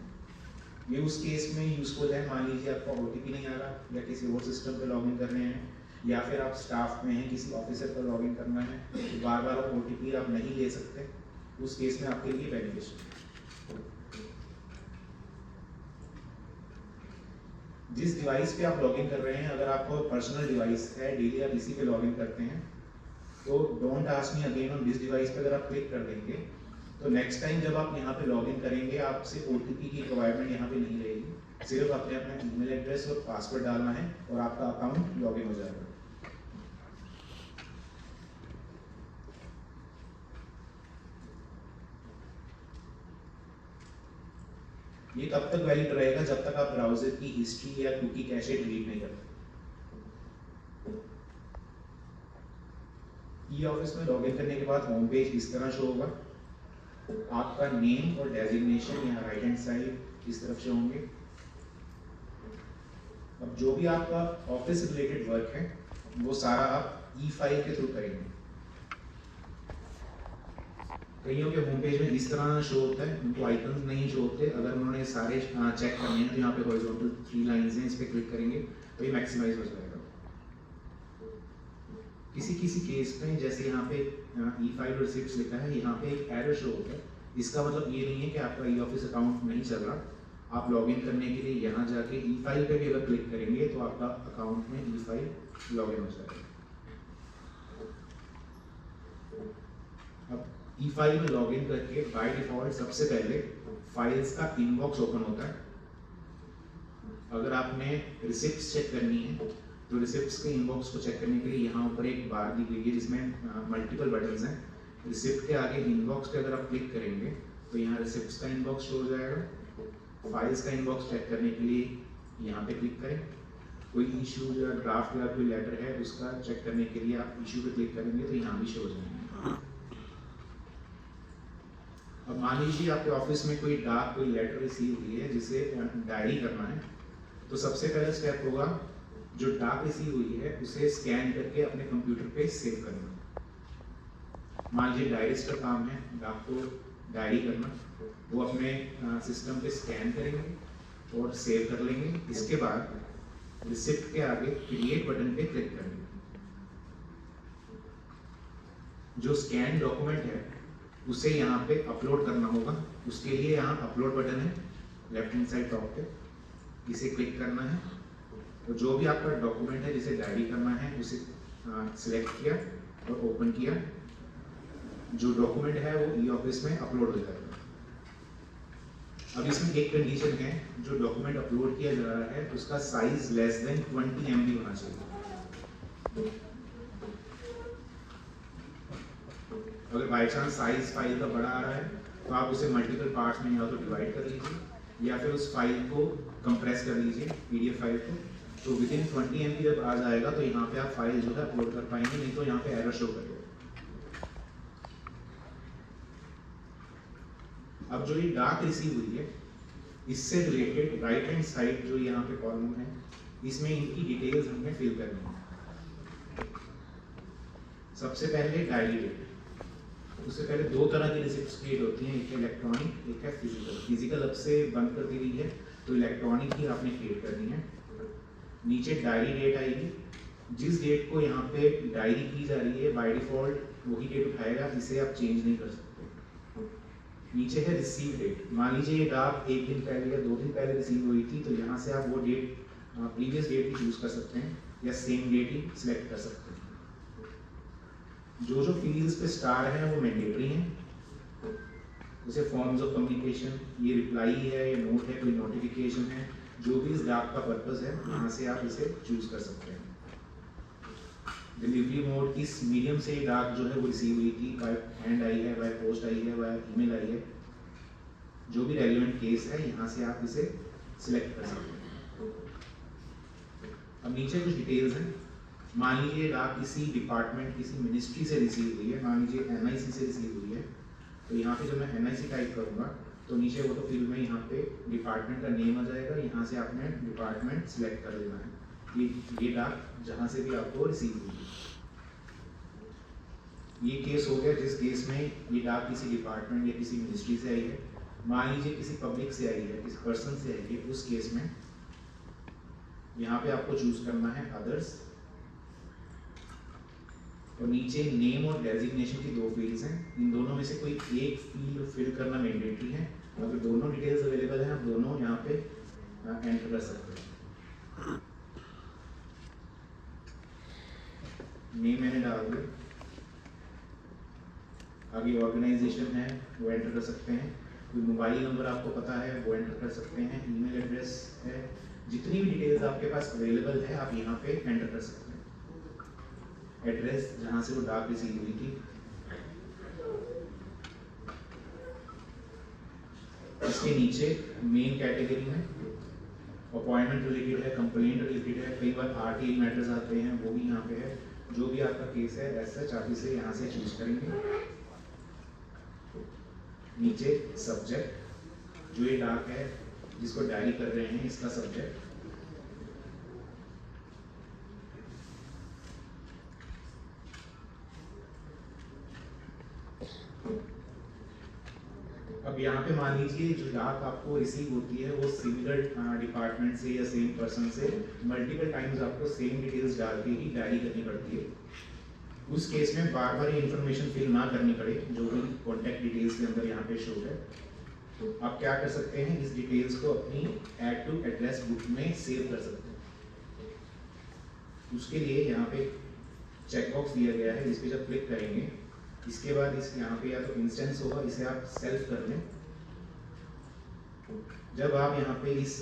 ये उस केस में यूजफुल है, मान लीजिए आपका OTP नहीं आ रहा या किसी और सिस्टम पे लॉगिन कर रहे हैं या फिर आप स्टाफ में हैं, किसी ऑफिसर पर लॉगिन करना है तो बार बार आप OTP आप नहीं ले सकते। उस केस में आपके लिए बेनिफिशियल। जिस डिवाइस पे आप लॉगिन कर रहे हैं, अगर आपको पर्सनल डिवाइस है, डेली आप इसी पे लॉगिन करते हैं, तो don't ask me again on this device पे अगर आप क्लिक कर देंगे तो नेक्स्ट टाइम जब आप यहाँ पे लॉगिन करेंगे आपसे OTP की रिक्वायरमेंट यहाँ पे नहीं रहेगी। सिर्फ आपने अपना ईमेल एड्रेस और पासवर्ड डालना है और आपका अकाउंट लॉगिन हो जाएगा। ये तब तक वैलिड रहेगा जब तक आप ब्राउजर की हिस्ट्री या कुकी कैशे डिलीट नहीं करते। ई ऑफिस में लॉगिन करने के बाद होम पेज इस तरह शो होगा। आपका नेम और डेजिग्नेशन यहाँ राइट हैंड साइड इस तरफ से होंगे। अब जो भी आपका ऑफिस रिलेटेड वर्क है वो सारा आप ई-फाइल के थ्रू करेंगे। कईयों के होम पेज में इस तरह शो होता है, उनको आइकन्स नहीं शो होते। अगर उन्होंने सारे चेक करने हैं तो यहाँ पे हॉरिजॉन्टल 3 लाइंस हैं, इस पे क्लिक करेंगे तो ये मैक्सिमाइज हो जाएगा। किसी केस में जैसे यहाँ पे ई-फाइल रिसिप्ट्स लिखा है, यहाँ पे एक एरर शो होता है। इसका मतलब ये नहीं है कि आपका ई ऑफिस अकाउंट नहीं चल रहा। आप लॉगिन करने के लिए यहाँ जाके ई-फाइल पे भी अगर क्लिक करेंगे तो आपका अकाउंट में ई-फाइल लॉगिन हो जाएगा। अब ई-फाइल में लॉगिन करके बाय डिफॉल्ट सबसे पहले फाइल्स का इनबॉक्स ओपन होता है। अगर आपने रिसिप्ट्स चेक करनी है तो रिसिप्ट्स के इनबॉक्स को चेक करने के लिए यहाँ ऊपर एक बार दी गई है जिसमें मल्टीपल बटन्स हैं। रिसिप्ट के आगे इनबॉक्स पे अगर आप क्लिक करेंगे तो यहाँ रिसिप्ट्स का इनबॉक्स शो हो जाएगा। फाइल्स का इनबॉक्स चेक करने के लिए यहाँ पे क्लिक करें। कोई इशू या ड्राफ्ट या कोई लेटर है उसका चेक करने के लिए आप इशू पे क्लिक करेंगे तो यहाँ भी शो हो जाएंगे। अब मान लीजिए आपके ऑफिस में कोई लेटर रिसीव हुई है जिसे डायरी करना है, तो सबसे पहला स्टेप होगा जो डाक रिसीव हुई है उसे स्कैन करके अपने कंप्यूटर पे सेव करना। मान लीजिए डायरिस्ट का काम है डाक को डायरी करना, वो अपने सिस्टम पे स्कैन करेंगे और सेव कर लेंगे। इसके बाद रिसिप्ट के आगे क्रिएट बटन पे क्लिक करेंगे। जो स्कैन डॉक्यूमेंट है उसे यहाँ पे अपलोड करना होगा। उसके लिए यहाँ अपलोड बटन है लेफ्ट हैंड साइड टॉप पे, इसे क्लिक करना है। तो जो भी आपका डॉक्यूमेंट है जिसे डायरी करना है उसे सिलेक्ट किया और ओपन किया। जो डॉक्यूमेंट है वो ई ऑफिस में अपलोड हो जाएगा। अब इसमें एक कंडीशन है, जो डॉक्यूमेंट अपलोड किया जा रहा है उसका साइज लेस देन 20 MB होना चाहिए। अगर बाई चांस साइज फाइल का बड़ा आ रहा है तो आप उसे मल्टीपल पार्ट्स में या तो डिवाइड कर लीजिए या फिर उस फाइल को कंप्रेस कर लीजिए PDF फाइल को। तो विद इन 20 MB जब आ जाएगा तो यहाँ पे आप फाइल जो है अपलोड कर पाएंगे, नहीं तो यहाँ पे एरर शो करेगा। अब जो ये डाक रिसीव हुई है इससे रिलेटेड राइट हैंड साइड जो यहाँ पे कॉलम है इसमें इनकी डिटेल्स हमें फिल करनी है। सबसे पहले डायरी डेट। उससे पहले 2 तरह की रिसिप्ट्स क्रिएट होती हैं, एक है इलेक्ट्रॉनिक, एक है फिजिकल। फिजिकल अब से बंद कर दी गई है तो इलेक्ट्रॉनिक ही आपने क्रिएट करनी है। नीचे डायरी डेट आएगी। जिस डेट को यहाँ पे डायरी की जा रही है बाय डिफॉल्ट वही डेट उठाएगा, इसे आप चेंज नहीं कर सकते। नीचे है रिसीव डेट। मान लीजिए ये डाक 1 दिन पहले या 2 दिन पहले रिसीव हुई थी तो यहाँ से आप वो डेट प्रीवियस डेट भी चूज कर सकते हैं या सेम डेट ही सिलेक्ट कर सकते हैं। जो जो फील्ड्स पे स्टार है वो मैंडेटरी हैं, जैसे फॉर्म्स ऑफ कम्युनिकेशन, ये रिप्लाई है, ये नोट है, कोई नोटिफिकेशन है, जो भी इस डाक का पर्पस है, यहाँ से आप इसे चूज कर सकते हैं। डिलीवरी मोड, किस मीडियम से डाक जो है वो रिसीव हुई थी, बाय हैंड आई है, बाय पोस्ट आई है, बाय ईमेल आई है, जो भी रेलिवेंट केस है यहाँ से आप इसे सिलेक्ट कर सकते हैं। अब नीचे कुछ डिटेल्स हैं। मान लीजिए डाक किसी डिपार्टमेंट, किसी मिनिस्ट्री से रिसीव हुई है, मान लीजिए NIC से रिसीव हुई है, तो यहाँ पे जब मैं NIC टाइप करूँगा तो नीचे वो तो फील्ड में यहाँ पे डिपार्टमेंट का नेम आ जाएगा, यहाँ से आपने डिपार्टमेंट सिलेक्ट कर देना है। ये डाक जहाँ से भी आपको रिसीव हुई है। ये केस हो गया जिस केस में ये डाक किसी डिपार्टमेंट या किसी मिनिस्ट्री से आई है। मान लीजिए किसी पब्लिक से आई है, किसी पर्सन से आई है, उस केस में यहाँ पे आपको चूज करना है अदर्स, और नीचे नेम और डेजिग्नेशन की 2 फील्ड्स हैं। इन दोनों में से कोई एक फील्ड फिल करना मैंडेटरी है। अगर दोनों डिटेल्स अवेलेबल हैं आप दोनों यहाँ पे एंटर कर सकते हैं। नेम मैंने डाल दिया, आगे ऑर्गेनाइजेशन है वो एंटर कर सकते हैं, कोई मोबाइल नंबर आपको पता है वो एंटर कर सकते हैं, ईमेल एड्रेस है, जितनी भी डिटेल्स आपके पास अवेलेबल है आप यहाँ पे एंटर कर सकते हैं। एड्रेस जहाँ से वो डाक रिसीव हुई थी, इसके नीचे मेन कैटेगरी में अपॉइंटमेंट रिलेटेड है, कंप्लेंट रिलेटेड है, कई बार RTI मैटर्स आते हैं वो भी यहाँ पे है। जो भी आपका केस है ऐसा आप इसे यहाँ से चूज करेंगे। नीचे सब्जेक्ट, जो ये डाक है जिसको डायरी कर रहे हैं इसका सब्जेक्ट, अब यहाँ पे मान लीजिए जो डाक आपको रिसीव होती है वो सिमिलर डिपार्टमेंट से या सेम पर्सन से मल्टीपल टाइम्स आपको सेम डिटेल्स डाल के ही डायरी करनी पड़ती है। उस केस में बार बार ये इन्फॉर्मेशन फिल ना करनी पड़े, जो भी कॉन्टैक्ट डिटेल्स के अंदर यहाँ पे शो है, तो आप क्या कर सकते हैं, इस डिटेल्स को अपनी ऐड टू एड्रेस बुक में सेव कर सकते हैं। उसके लिए यहाँ पे चेकबॉक्स दिया गया है, इस पर जब क्लिक करेंगे इसके बाद इस यहाँ पे या तो इंस्टेंस होगा, इसे आप सेल्फ कर लें। जब आप यहाँ पे इस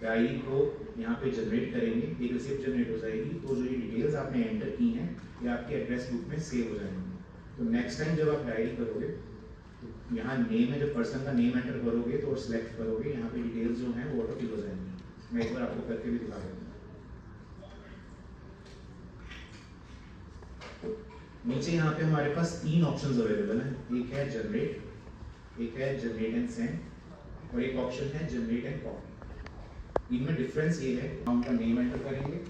डायरी को यहाँ पे जनरेट करेंगे, एक रिसिप्ट जनरेट हो जाएगी, तो जो ये डिटेल्स आपने एंटर की हैं ये आपके एड्रेस बुक में सेव हो जाएंगे। तो नेक्स्ट टाइम जब आप डायरी करोगे तो यहाँ नेम है, जब पर्सन का नेम एंटर करोगे तो सिलेक्ट करोगे, यहाँ पे डिटेल्स जो हैं वो ऑटो फिल हो जाएंगी। मैं एक बार आपको करके भी दिखा दूँगा। नीचे यहाँ पे हमारे पास 3 ऑप्शंस अवेलेबल हैं, एक है जनरेट, एक है जनरेट एंड सेंड और एक ऑप्शन है जनरेट एंड कॉपी। इनमें डिफरेंस ये है, हम उनका नेम एंटर करेंगे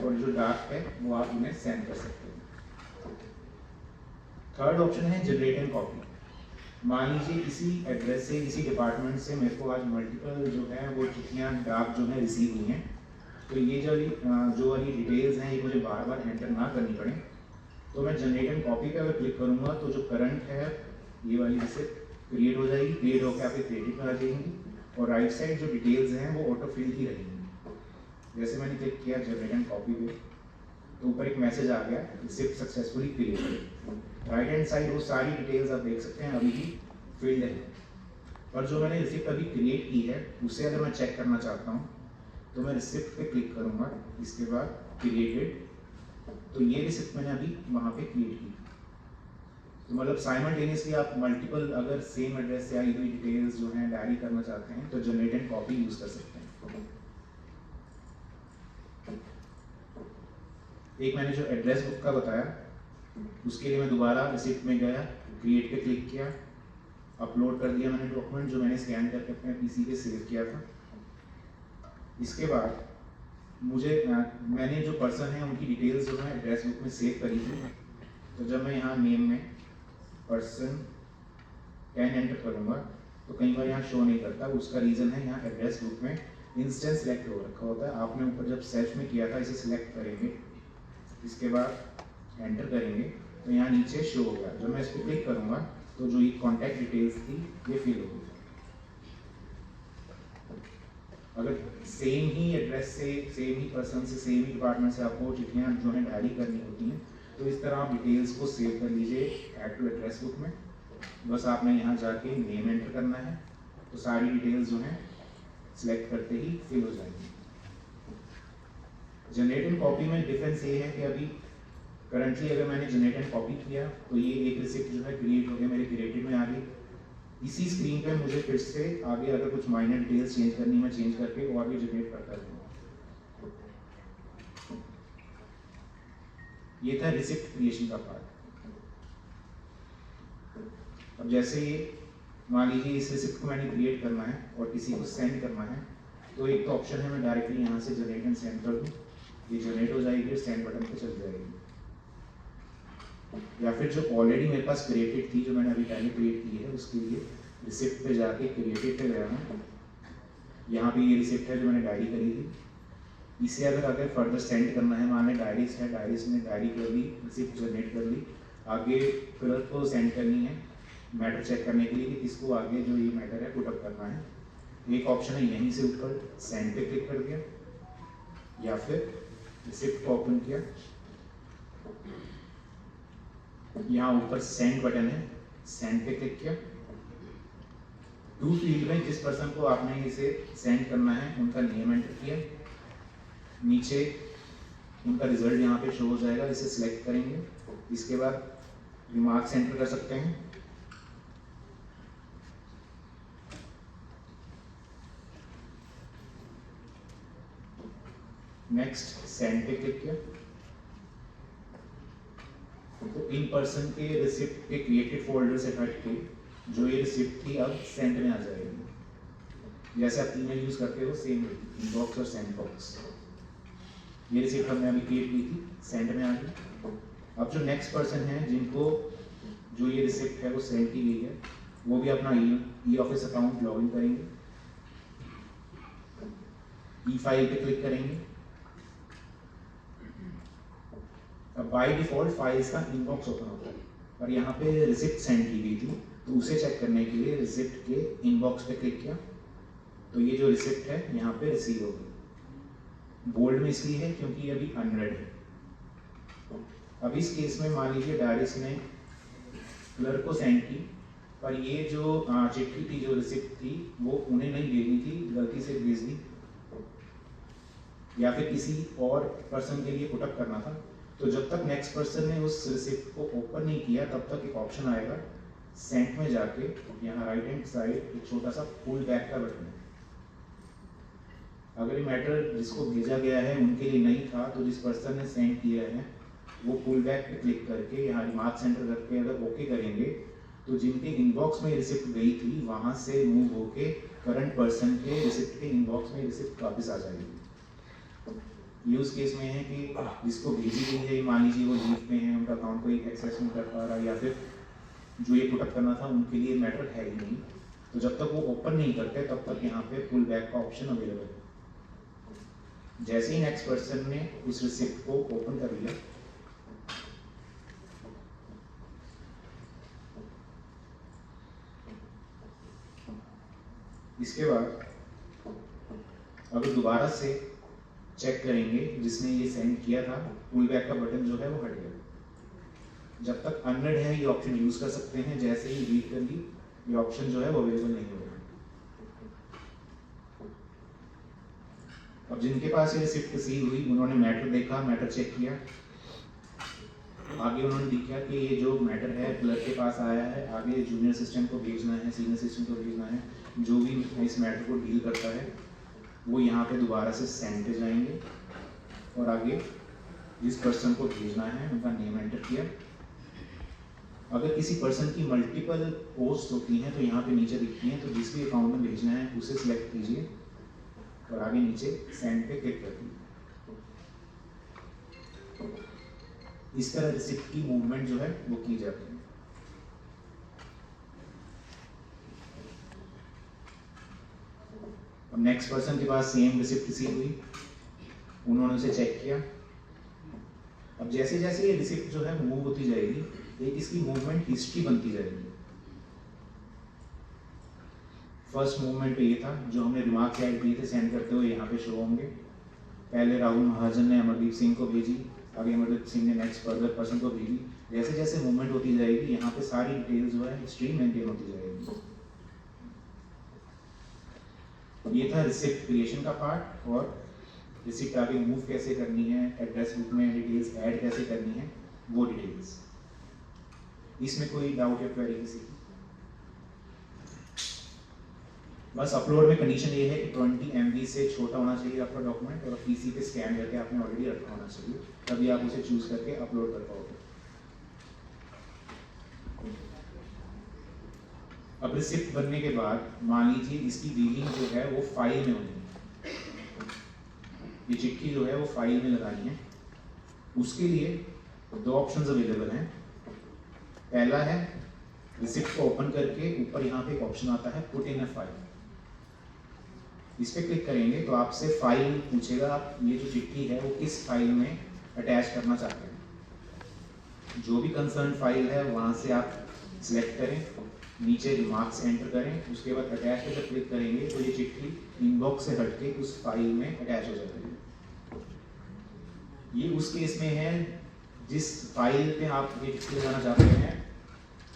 और जो डाक है वो आप इन्हें सेंड कर सकते हैं। थर्ड ऑप्शन है जनरेट एंड कॉपी। मान लीजिए किसी एड्रेस से, किसी डिपार्टमेंट से मेरे को आज मल्टीपल जो है वो चिट्ठियाँ डाक जो है रिसीव हुई हैं, तो ये जो वाली डिटेल्स हैं ये मुझे बार बार एंटर ना करनी पड़े, तो मैं जनरेट एंड कॉपी पे अगर क्लिक करूँगा तो जो करंट है ये वाली रिसिप्ट क्रिएट हो जाएगी, क्रिएट होकर आपके क्रेडिट में आ जाएंगी और राइट साइड जो डिटेल्स हैं वो ऑटो फिल ही रहेंगी। जैसे मैंने क्लिक किया जनरेट एंड कॉपी पे तो ऊपर एक मैसेज आ गया, receipt successfully created. Right hand side वो सारी डिटेल्स आप देख सकते हैं अभी भी फील्ड है, पर जो मैंने रिसिप्ट अभी क्रिएट की है उसे अगर मैं चेक करना चाहता हूँ तो मैं रिसिप्ट पे क्लिक करूँगा, इसके बाद क्रिएटेड, तो ये रिसिप्ट मैंने अभी वहाँ पे क्रिएट की। तो मतलब साइमल्टेनियसली आप मल्टीपल अगर सेम एड्रेस से आई हुई डिटेल्स जो हैं डायरी करना चाहते हैं तो जनरेट एंड कॉपी यूज कर सकते हैं। एक मैंने जो एड्रेस बुक का बताया उसके लिए मैं दोबारा रिसिप्ट में गया, क्रिएट पे क्लिक किया, अपलोड कर दिया मैंने डॉक्यूमेंट जो मैंने स्कैन करके अपने PC पे सेव किया था। इसके बाद मुझे मैंने जो पर्सन है उनकी डिटेल्स जो है एड्रेस बुक में सेव करी थी, तो जब मैं यहाँ नेम में पर्सन 10 एंटर करूँगा तो कई बार यहाँ शो नहीं करता। उसका रीज़न है यहाँ एड्रेस बुक में इंस्टेंस सेलेक्ट हो रखा होता है। आपने ऊपर जब सेल्फ में किया था इसे सिलेक्ट करेंगे, इसके बाद एंटर करेंगे तो यहाँ नीचे शो होगा। जब मैं इस पर क्लिक करूँगा तो जो ये कॉन्टैक्ट डिटेल्स थी ये फिल होगी। अगर सेम ही एड्रेस से, सेम ही पर्सन से, सेम ही डिपार्टमेंट से आपको चिट्ठियाँ जो है डायरी करनी होती हैं तो इस तरह आप डिटेल्स को सेव कर लीजिए ऐड टू एड्रेस बुक में। बस आपने यहाँ जाके नेम एंटर करना है, तो सारी डिटेल्स जो हैं सिलेक्ट करते ही फिल हो जाएंगी। जनरेट एंड कॉपी में डिफरेंस ये है कि अभी करंटली अगर मैंने जनरेट एंड कॉपी किया तो ये एक रिसिप्ट जो है क्रिएट हो गया, मेरे क्रिएटिव में आ गई। इसी स्क्रीन पे मुझे फिर से आगे अगर कुछ माइनर डिटेल्स चेंज करनी, मैं चेंज करके और भी जनरेट करता रहूँगा। ये था रिसिप्ट क्रिएशन का पार्ट। अब जैसे ये मान लीजिए इस रिसिप्ट को मैंने क्रिएट करना है और किसी को सेंड करना है, तो एक तो ऑप्शन है मैं डायरेक्टली यहाँ से जनरेट एंड सेंड कर दूँ, ये जनरेट हो जाएगी और सेंड बटन पे चल जाएगी। या फिर जो ऑलरेडी मेरे पास क्रिएटेड थी, जो मैंने अभी पहले क्रिएट की है, उसके लिए रिसिप्ट पे जाके क्रिएटेड पे गया हूँ। यहाँ पे ये रिसिप्ट है जो मैंने डायरी करी थी। इसे अगर फर्दर सेंड करना है, माने डायरीज है, डायरीज में डायरी कर ली, रिसिप्ट जनरेट कर ली, आगे क्लर्क को सेंड करनी है मैटर चेक करने के लिए कि किसको आगे जो ये मैटर है पुटअप करना है। एक ऑप्शन है यहीं से ऊपर सेंड पे क्लिक कर दिया, या फिर रिसिप्ट को ओपन किया, यहाँ ऊपर सेंड बटन है, सेंड पे क्लिक किया। टू फील्ड में जिस पर्सन को आपने इसे सेंड करना है उनका नेम एंटर किया, नीचे उनका रिजल्ट यहाँ पे शो हो जाएगा, इसे सिलेक्ट करेंगे। इसके बाद रिमार्क्स एंटर कर सकते हैं। नेक्स्ट सेंड पे क्लिक किया, तो इन पर्सन के रिसिप्ट के क्रिएटेड फोल्डर से हट के जो ये रिसिप्ट थी अब सेंड में आ जाएगी। जैसे आप ईमेल यूज करते हो सेम इनबॉक्स और सेंड बॉक्स। ये रिसिप्ट हमने अभी क्रिएट की थी, सेंड में आ गई। अब जो नेक्स्ट पर्सन है जिनको जो ये रिसिप्ट है वो सेंड की गई है, वो भी अपना e office account log in करेंगे, ई फाइल पे क्लिक करेंगे। अब बाय डिफॉल्ट फाइल्स का इनबॉक्स ओपन होता है, और यहाँ पे रिसिप्ट सेंड की गई थी, तो उसे चेक करने के लिए रिसिप्ट के इनबॉक्स पे क्लिक किया, तो ये जो रिसिप्ट है यहाँ पे रिसीव हो गई। बोल्ड में इसलिए है क्योंकि ये अभी अनरेड है। अब इस केस में मान लीजिए डायरेक्ट ने क्लर्क को सेंड की, पर ये जो चिट्ठी थी, जो रिसिप्ट थी, वो उन्हें नहीं भेजनी थी, गलती से भेज दी, या फिर किसी और पर्सन के लिए पुटअप करना था। तो जब तक नेक्स्ट पर्सन ने उस रिसिप्ट को ओपन नहीं किया, तब तक एक ऑप्शन आएगा सेंट में जाके, यहाँ राइट हैंड साइड एक छोटा सा पुल बैक का बटन है। अगर ये मैटर जिसको भेजा गया है उनके लिए नहीं था, तो जिस पर्सन ने सेंड किया है वो पुल बैक पे क्लिक करके यहाँ रिमार्क सेंटर करके अगर ओके करेंगे, तो जिनके इनबॉक्स में रिसिप्ट गई थी वहाँ से मूव होके करंट पर्सन के रिसिप्ट के इनबॉक्स में रिसिप्ट वापस आ जाएगी। यूज केस में है कि जिसको भेजी गई है, मान लीजिए वो लीव पे हैं, उनका अकाउंट कोई एक्सेस नहीं कर पा रहा, या फिर जो ये पुटअप करना था उनके लिए मैटर है ही नहीं, तो जब तक वो ओपन नहीं करते तब तक यहाँ पे पुल बैक का ऑप्शन अवेलेबल है। जैसे ही नेक्स्ट पर्सन ने उस रिसिप्ट को ओपन कर लिया, इसके बाद अगर दोबारा से चेक करेंगे जिसने ये सेंड किया था, पुल बैक का बटन जो है वो हट गया। जब तक अनरेड है ये ऑप्शन यूज कर सकते हैं, जैसे ही रीड कर ली ये ऑप्शन जो है वो अवेलेबल नहीं होगा। अब जिनके पास ये रिसिप्ट रिसीव हुई, उन्होंने मैटर देखा, मैटर चेक किया, आगे उन्होंने देखा कि ये जो मैटर है क्लर्क के पास आया है, आगे जूनियर असिस्टेंट को भेजना है, सीनियर असिस्टेंट को भेजना है, जो भी इस मैटर को डील करता है वो यहाँ पे दोबारा से सेंड पे जाएंगे, और आगे जिस पर्सन को भेजना है उनका नेम एंटर किया। अगर किसी पर्सन की मल्टीपल पोस्ट होती हैं तो यहाँ पे नीचे दिखती हैं, तो जिस भी अकाउंट में भेजना है उसे सिलेक्ट कीजिए और आगे नीचे सेंड पे क्लिक कर दीजिए। इस तरह रिसिप्ट की मूवमेंट जो है वो की जाती है। अब नेक्स्ट पर्सन के पास सेम रिसिप्ट रिसीव हुई, उन्होंने उसे चेक किया। अब जैसे जैसे ये रिसिप्ट जो है मूव होती जाएगी, एक इसकी मूवमेंट हिस्ट्री बनती जाएगी। फर्स्ट मूवमेंट पे ये था जो हमने रिमार्क ऐड किए थे सेंड करते हुए, यहाँ पे शो होंगे। पहले राहुल महाजन ने अमरदीप सिंह को भेजी, आगे अमरदीप सिंह ने नेक्स्ट फर्दर पर्सन को भेजी। जैसे जैसे मूवमेंट होती जाएगी यहाँ पे सारी डिटेल्स जो है स्ट्रीम मेंटेन होती जाएगी। ये था रिसिप्ट क्रिएशन का पार्ट, और रिसिप्ट आगे मूव कैसे करनी है, एड्रेस बुक में डिटेल्स ऐड कैसे करनी है, वो डिटेल्स। इसमें कोई डाउट या क्वेरी किसी की? बस अपलोड में कंडीशन ये है कि 20 MB से छोटा होना चाहिए आपका डॉक्यूमेंट, और पीसी पे स्कैन करके आपने ऑलरेडी रखा होना चाहिए, तभी आप उसे चूज करके अपलोड कर पाओगे। अब रिसिप्ट बनने के बाद मान लीजिए इसकी डीलिंग जो है वो फाइल में होनी है, ये चिट्ठी जो है वो फाइल में लगानी है। उसके लिए दो ऑप्शंस अवेलेबल हैं। पहला है रिसिप्ट को ओपन करके ऊपर यहाँ पे एक ऑप्शन आता है पुट इन अ फाइल, इस पर क्लिक करेंगे तो आपसे फाइल पूछेगा, आप ये जो चिट्ठी है वो किस फाइल में अटैच करना चाहते हैं। जो भी कंसर्न फाइल है वहाँ से आप सिलेक्ट करें, नीचे रिमार्क्स एंटर करें, उसके बाद अटैच पे जब क्लिक करेंगे तो ये चिट्ठी इनबॉक्स से हटके उस फाइल में अटैच हो जाती है। ये उस केस में है जिस फाइल पे आप ये चिट्ठी लगाना चाहते हैं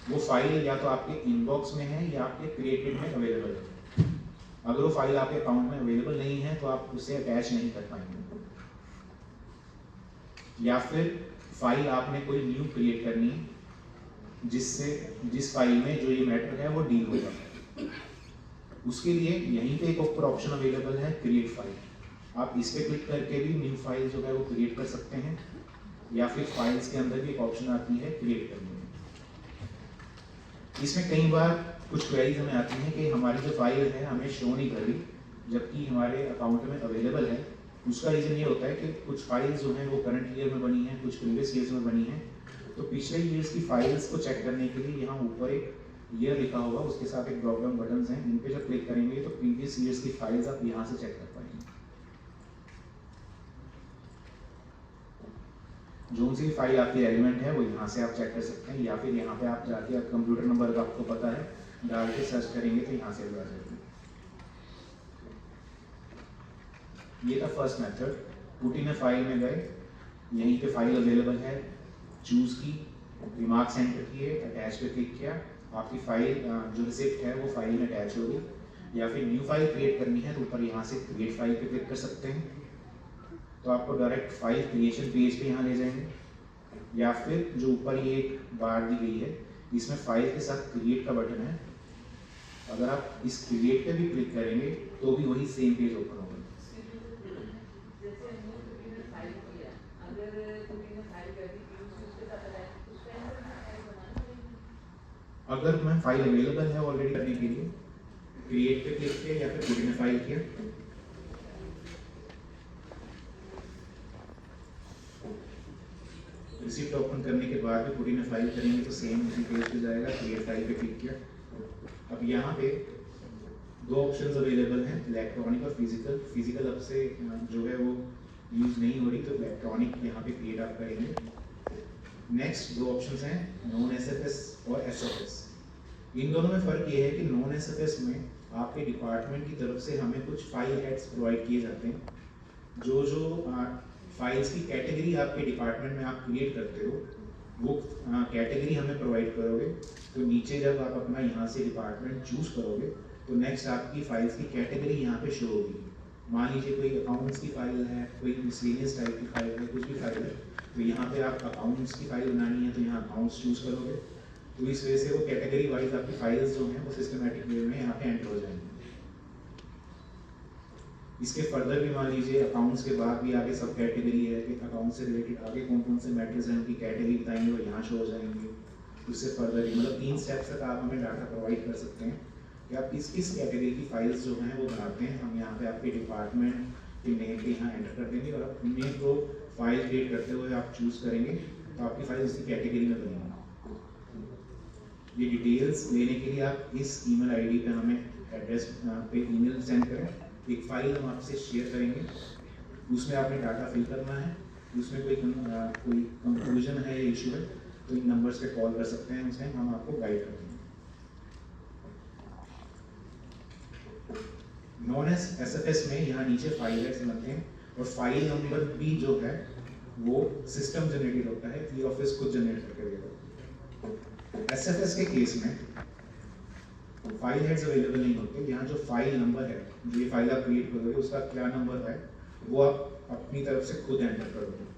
वो फाइल या तो आपके इनबॉक्स में है या आपके क्रिएटेड में अवेलेबल है। अगर वो फाइल आपके अकाउंट में अवेलेबल नहीं है तो आप उसे अटैच नहीं कर पाएंगे, या फिर फाइल आपने कोई न्यू क्रिएट करनी है जिस फाइल में जो ये मैटर है वो डील होगा। उसके लिए यहीं पे एक ऊपर ऑप्शन अवेलेबल है क्रिएट फाइल, आप इस पे क्लिक करके भी न्यू फाइल जो है वो क्रिएट कर सकते हैं, या फिर फाइल्स के अंदर भी एक ऑप्शन आती है क्रिएट करने में। इसमें कई बार कुछ क्वेरीज हमें आती हैं कि हमारी जो फाइल है हमें शो नहीं कर रही जबकि हमारे अकाउंट में अवेलेबल है। उसका रीज़न ये होता है कि कुछ फाइल्स जो हैं वो करंट ईयर में बनी हैं, कुछ प्रीवियस ईयर्स में बनी हैं। तो पिछले ईयर्स की फाइल्स को चेक करने के लिए यहाँ ऊपर एक ईयर लिखा होगा, उसके साथ एक ड्रॉप डाउन बटन्स हैं, इन पे जब क्लिक करेंगे तो प्रीवियस ईयर्स की फाइल्स आप यहाँ से चेक कर पाएंगे। जो सी फाइल आपकी रेलिवेंट है वो यहाँ से आप चेक कर सकते हैं, या फिर यहाँ पे आप जाके कंप्यूटर नंबर आपको पता है डाल के सर्च करेंगे तो यहाँ से भी आ जाएगी। ये था first method, put in a file में गए, यहीं पे फाइल अवेलेबल है, चूज की, रिमार्क्स एंटर किए, अटैच पे क्लिक किया, आपकी फाइल जो रिसिप्ट है वो फाइल में अटैच होगी। या फिर न्यू फाइल क्रिएट करनी है तो ऊपर यहाँ से क्रिएट फाइल पे क्लिक कर सकते हैं, तो आपको डायरेक्ट फाइल क्रिएशन पेज पे यहाँ ले जाएंगे। या फिर जो ऊपर ये एक बार दी गई है इसमें फाइल के साथ क्रिएट का बटन है, अगर आप इस क्रिएट पे भी क्लिक करेंगे तो भी वही सेम पेज ओपन होगा। अगर मैं फाइल अवेलेबल है ऑलरेडी करने के लिए क्रिएट पे क्लिक किया या फिर पुट इन अ फाइल किया, रिसिप्ट ओपन करने के बाद भी पुट इन अ फाइल करेंगे तो सेम उसी पेज पे जाएगा, क्रिएट फाइल पे क्लिक किया। अब यहाँ पे दो ऑप्शंस अवेलेबल हैं, इलेक्ट्रॉनिक और फिजिकल। फिजिकल अब से जो है वो यूज नहीं हो रही, तो इलेक्ट्रॉनिक यहाँ पे क्रिएट आप करेंगे। नेक्स्ट दो ऑप्शंस हैं, नॉन एसएफएस और एसएफएस। इन दोनों में फ़र्क ये है कि नॉन एसएफएस में आपके डिपार्टमेंट की तरफ से हमें कुछ फाइल हेड्स प्रोवाइड किए जाते हैं, जो फाइल्स की कैटेगरी आपके डिपार्टमेंट में आप क्रिएट करते हो वो कैटेगरी हमें प्रोवाइड करोगे। तो नीचे जब आप अपना यहाँ से डिपार्टमेंट चूज करोगे तो नेक्स्ट आपकी फाइल्स की कैटेगरी यहाँ पे शो होगी। मान लीजिए कोई अकाउंट्स की फाइल है, कोई मिसलेनियस टाइप की फाइल है, कुछ भी फाइल है, तो यहाँ पे आप अकाउंट्स की फाइल बनानी है तो यहाँ अकाउंट्स चूज करोगे। तो इस वजह से वो कैटेगरी वाइज आपकी फाइल्स जो हैं वो सिस्टमेटिक वे में यहाँ पे एंटर हो जाएंगी। इसके फर्दर भी मान लीजिए अकाउंट्स के बाद भी आगे सब कैटेगरी है कि अकाउंट से रिलेटेड आगे कौन कौन से मैटर्स हैं उनकी कैटेगरी बताएंगे वो यहाँ शो हो जाएंगे। उससे फर्दर ही मतलब 3 स्टेप्स तक आप हमें डाटा प्रोवाइड कर सकते हैं कि आप किस किस कैटेगरी की फाइल्स जो हैं वो बनाते हैं। हम यहाँ पे आपके डिपार्टमेंट के नेम पे यहाँ एंटर कर देंगे और आप नेम को फाइल क्रिएट करते हुए आप चूज करेंगे तो आपकी फाइल उसी कैटेगरी में बनेगी। ये डिटेल्स लेने के लिए आप इस ईमेल आईडी पे हमें एड्रेस पे ईमेल सेंड करें। एक फाइल हम आपसे शेयर करेंगे, उसमें आपने डाटा फिल करना है, उसमें कोई कंफ्यूजन है या इशू है तो इन नंबर्स पे कॉल कर सकते हैं, उसमें हम आपको गाइड कर देंगे। नॉन एसएफएस में यहाँ नीचे फाइल हेड्स बनते हैं और फाइल नंबर भी जो है वो सिस्टम जनरेटेड होता है, ई ऑफिस खुद जनरेट करके देगा। एसएफएस के केस में फाइल हेड्स अवेलेबल नहीं होते। यहाँ जो फाइल नंबर है, जो ये फाइल आप क्रिएट करोगे उसका क्या नंबर है वो आप अपनी तरफ से खुद एंटर करोगे।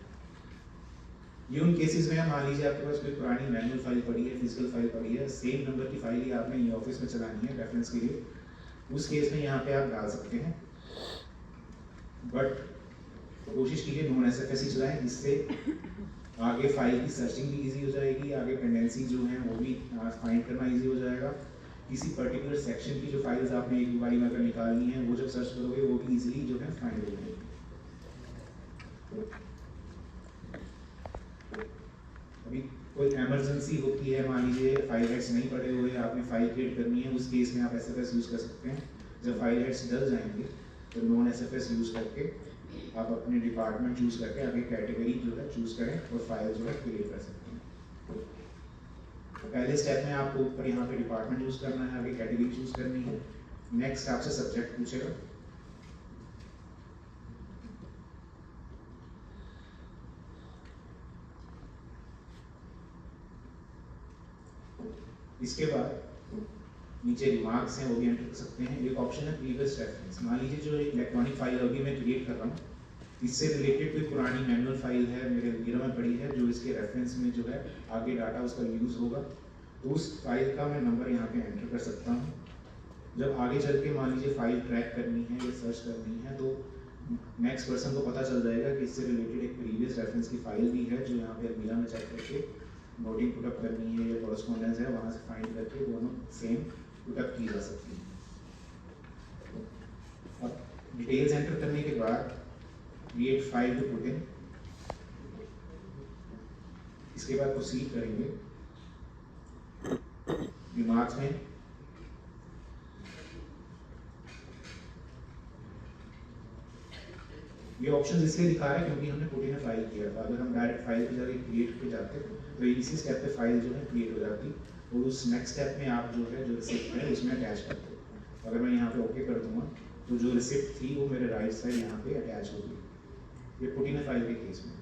ये उन केसेस में है, मान लीजिए आपके पास कोई पुरानी मैनुअल फाइल पड़ी है, फिजिकल फाइल पड़ी है, सेम नंबर की फाइल ही आपने ई ऑफिस में चलानी है रेफरेंस के लिए, उस केस में यहाँ पे आप डाल सकते हैं। बट कोशिश कीजिए नॉन एसएफएस ही चलाएं, जिससे आगे फाइल की सर्चिंग भी इजी हो जाएगी, आगे पेंडेंसी जो है वो भी फाइंड करना इजी हो जाएगा। किसी पर्टिकुलर सेक्शन की जो फाइल्स आपने एक बारी में अगर निकालनी है वो जब सर्च करोगे वो भी इजीली जो है फाइंड हो जाएगी। अभी कोई इमरजेंसी होती है, मान लीजिए फाइल हेड्स नहीं पड़े हुए, आपने फाइल क्रिएट करनी है, उस केस में आप एसएफएस यूज़ कर सकते हैं। जब फाइल हेड्स डल जाएंगे तो नॉन एसएफएस यूज़ करके आप अपने डिपार्टमेंट चूज़ करके आगे कैटेगरी जो है चूज़ करें और फाइल जो है क्रिएट कर सकते हैं। पहले स्टेप में आपको ऊपर यहाँ पे डिपार्टमेंट यूज़ करना है, आगे कैटेगरी चूज़ करनी है। नेक्स्ट आपसे सब्जेक्ट पूछेगा, इसके बाद नीचे रिमार्क्स हैं वो भी एंटर कर सकते हैं। एक ऑप्शन है प्रीवियस रेफरेंस। मान लीजिए जो इलेक्ट्रॉनिक फाइल अभी मैं क्रिएट कर रहा हूँ, इससे रिलेटेड कोई पुरानी मैनुअल फाइल है मेरे वीरो में पड़ी है जो इसके रेफरेंस में जो है आगे डाटा उसका यूज़ होगा, तो उस फाइल का मैं नंबर यहाँ पे एंटर कर सकता हूँ। जब आगे चल के मान लीजिए फाइल ट्रैक करनी है या सर्च करनी है तो नेक्स्ट पर्सन को पता चल जाएगा कि इससे रिलेटेड एक प्रीवियस रेफरेंस की फाइल भी है जो यहाँ पे अलमीरा में चेक करके नोटिंग पुटअप करनी है या कॉरेस्पॉन्डेंस है वहाँ से फाइंड करके दोनों सेम पुटअप की जा सकती है। अब डिटेल्स एंटर करने के बाद create file to put in, इसके बाद प्रोसीड करेंगे। रिमार्क्स में ये ऑप्शन इसलिए दिखा रहा है क्योंकि हमने पुट इन फाइल किया था। अगर हम डायरेक्ट फाइल की जगह क्रिएट पे जाते तो इसी स्टेप पे फाइल जो है क्रिएट हो जाती और उस नेक्स्ट स्टेप में आप जो है जो रिसिप्ट है उसमें अटैच करते। अगर मैं यहाँ पे ओके कर दूंगा तो जो रिसिप्ट थी वो मेरे राइट साइड यहाँ पे अटैच होगी। ये पुट इन फाइल के केस में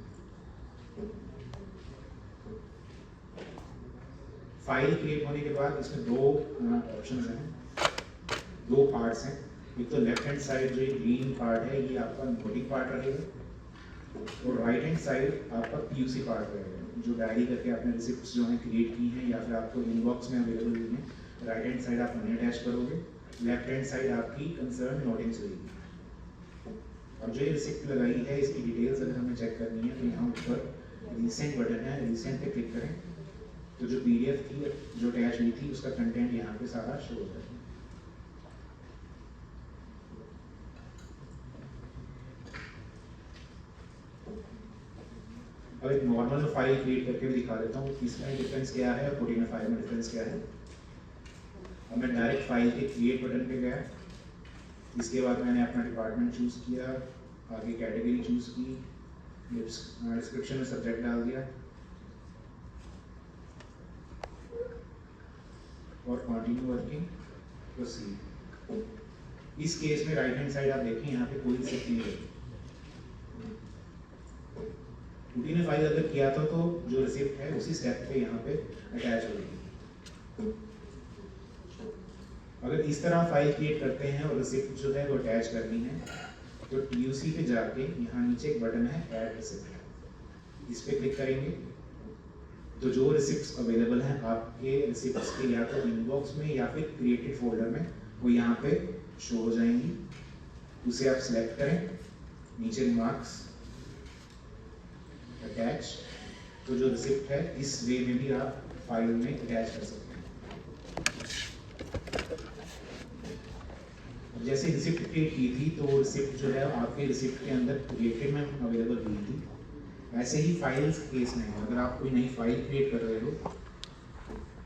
फाइल क्रिएट होने के बाद इसमें दो ऑप्शंस हैं, दो पार्ट्स हैं। एक तो लेफ्ट हैंड साइड जो ग्रीन पार्ट है ये आपका नोटिंग पार्ट रहेगा और राइट हैंड साइड आपका पीयूसी पार्ट रहेगा, जो डायरी करके आपने रिसिप्ट्स जो है क्रिएट की हैं या फिर आपको इनबॉक्स में अवेलेबल हुई हैं। राइट हैंड साइड आप उन्हें अटैच करोगे, लेफ्ट हैंड साइड आपकी कंसर्न नोटिंग्स होगी। अब जो ये रिसिप्ट लगाई है इसकी डिटेल्स अगर हमें चेक करनी है तो यहाँ ऊपर रिसेंट बटन है, रिसेंट पे क्लिक करें तो जो पीडीएफ थी जो अटैच हुई थी उसका कंटेंट यहाँ पे सारा शो हो जाएगा। अब एक नॉर्मल फाइल क्रिएट करके भी दिखा देता हूँ इसमें डिफरेंस क्या है और पुट इन फाइल में डिफरेंस क्या है। अब मैं डायरेक्ट फाइल के क्रिएट बटन पे गया, इसके बाद मैंने अपना डिपार्टमेंट चूज़ किया, आगे कैटेगरी चूज़ की, डिस्क्रिप्शन में सब्जेक्ट डाल दिया और कंटिन्यू वर्किंग प्रोसीड। इस केस में राइट हैंड साइड आप देखें यहाँ पे कोई रिसिप्ट नहीं है। पुट इन फाइल अगर किया था तो जो रिसिप्ट है उसी स्टेप पे यहाँ पे अटैच होगी। अगर इस तरह फाइल क्रिएट करते हैं और रिसिप्ट जो है वो अटैच करनी है तो टीयूसी पे जाके यहाँ नीचे एक बटन है ऐड रिसिप्ट, इस पे क्लिक करेंगे तो जो रिसिप्ट्स अवेलेबल हैं आपके रिसिप्ट्स के या तो इनबॉक्स में या फिर क्रिएटेड फोल्डर में वो यहाँ पे शो हो जाएंगी। उसे आप सिलेक्ट करें, नीचे रिमार्क्स अटैच, तो जो रिसिप्ट है इस वे में भी आप फाइल में अटैच कर सकते हैं। जैसे रिसिप्ट क्रिएट की थी तो रिसिप्ट जो है आपके रिसिप्ट के अंदर क्रिएटेड में अवेलेबल हुई थी। ऐसे ही फाइल्स केस में है, अगर आप कोई नई फाइल क्रिएट कर रहे हो,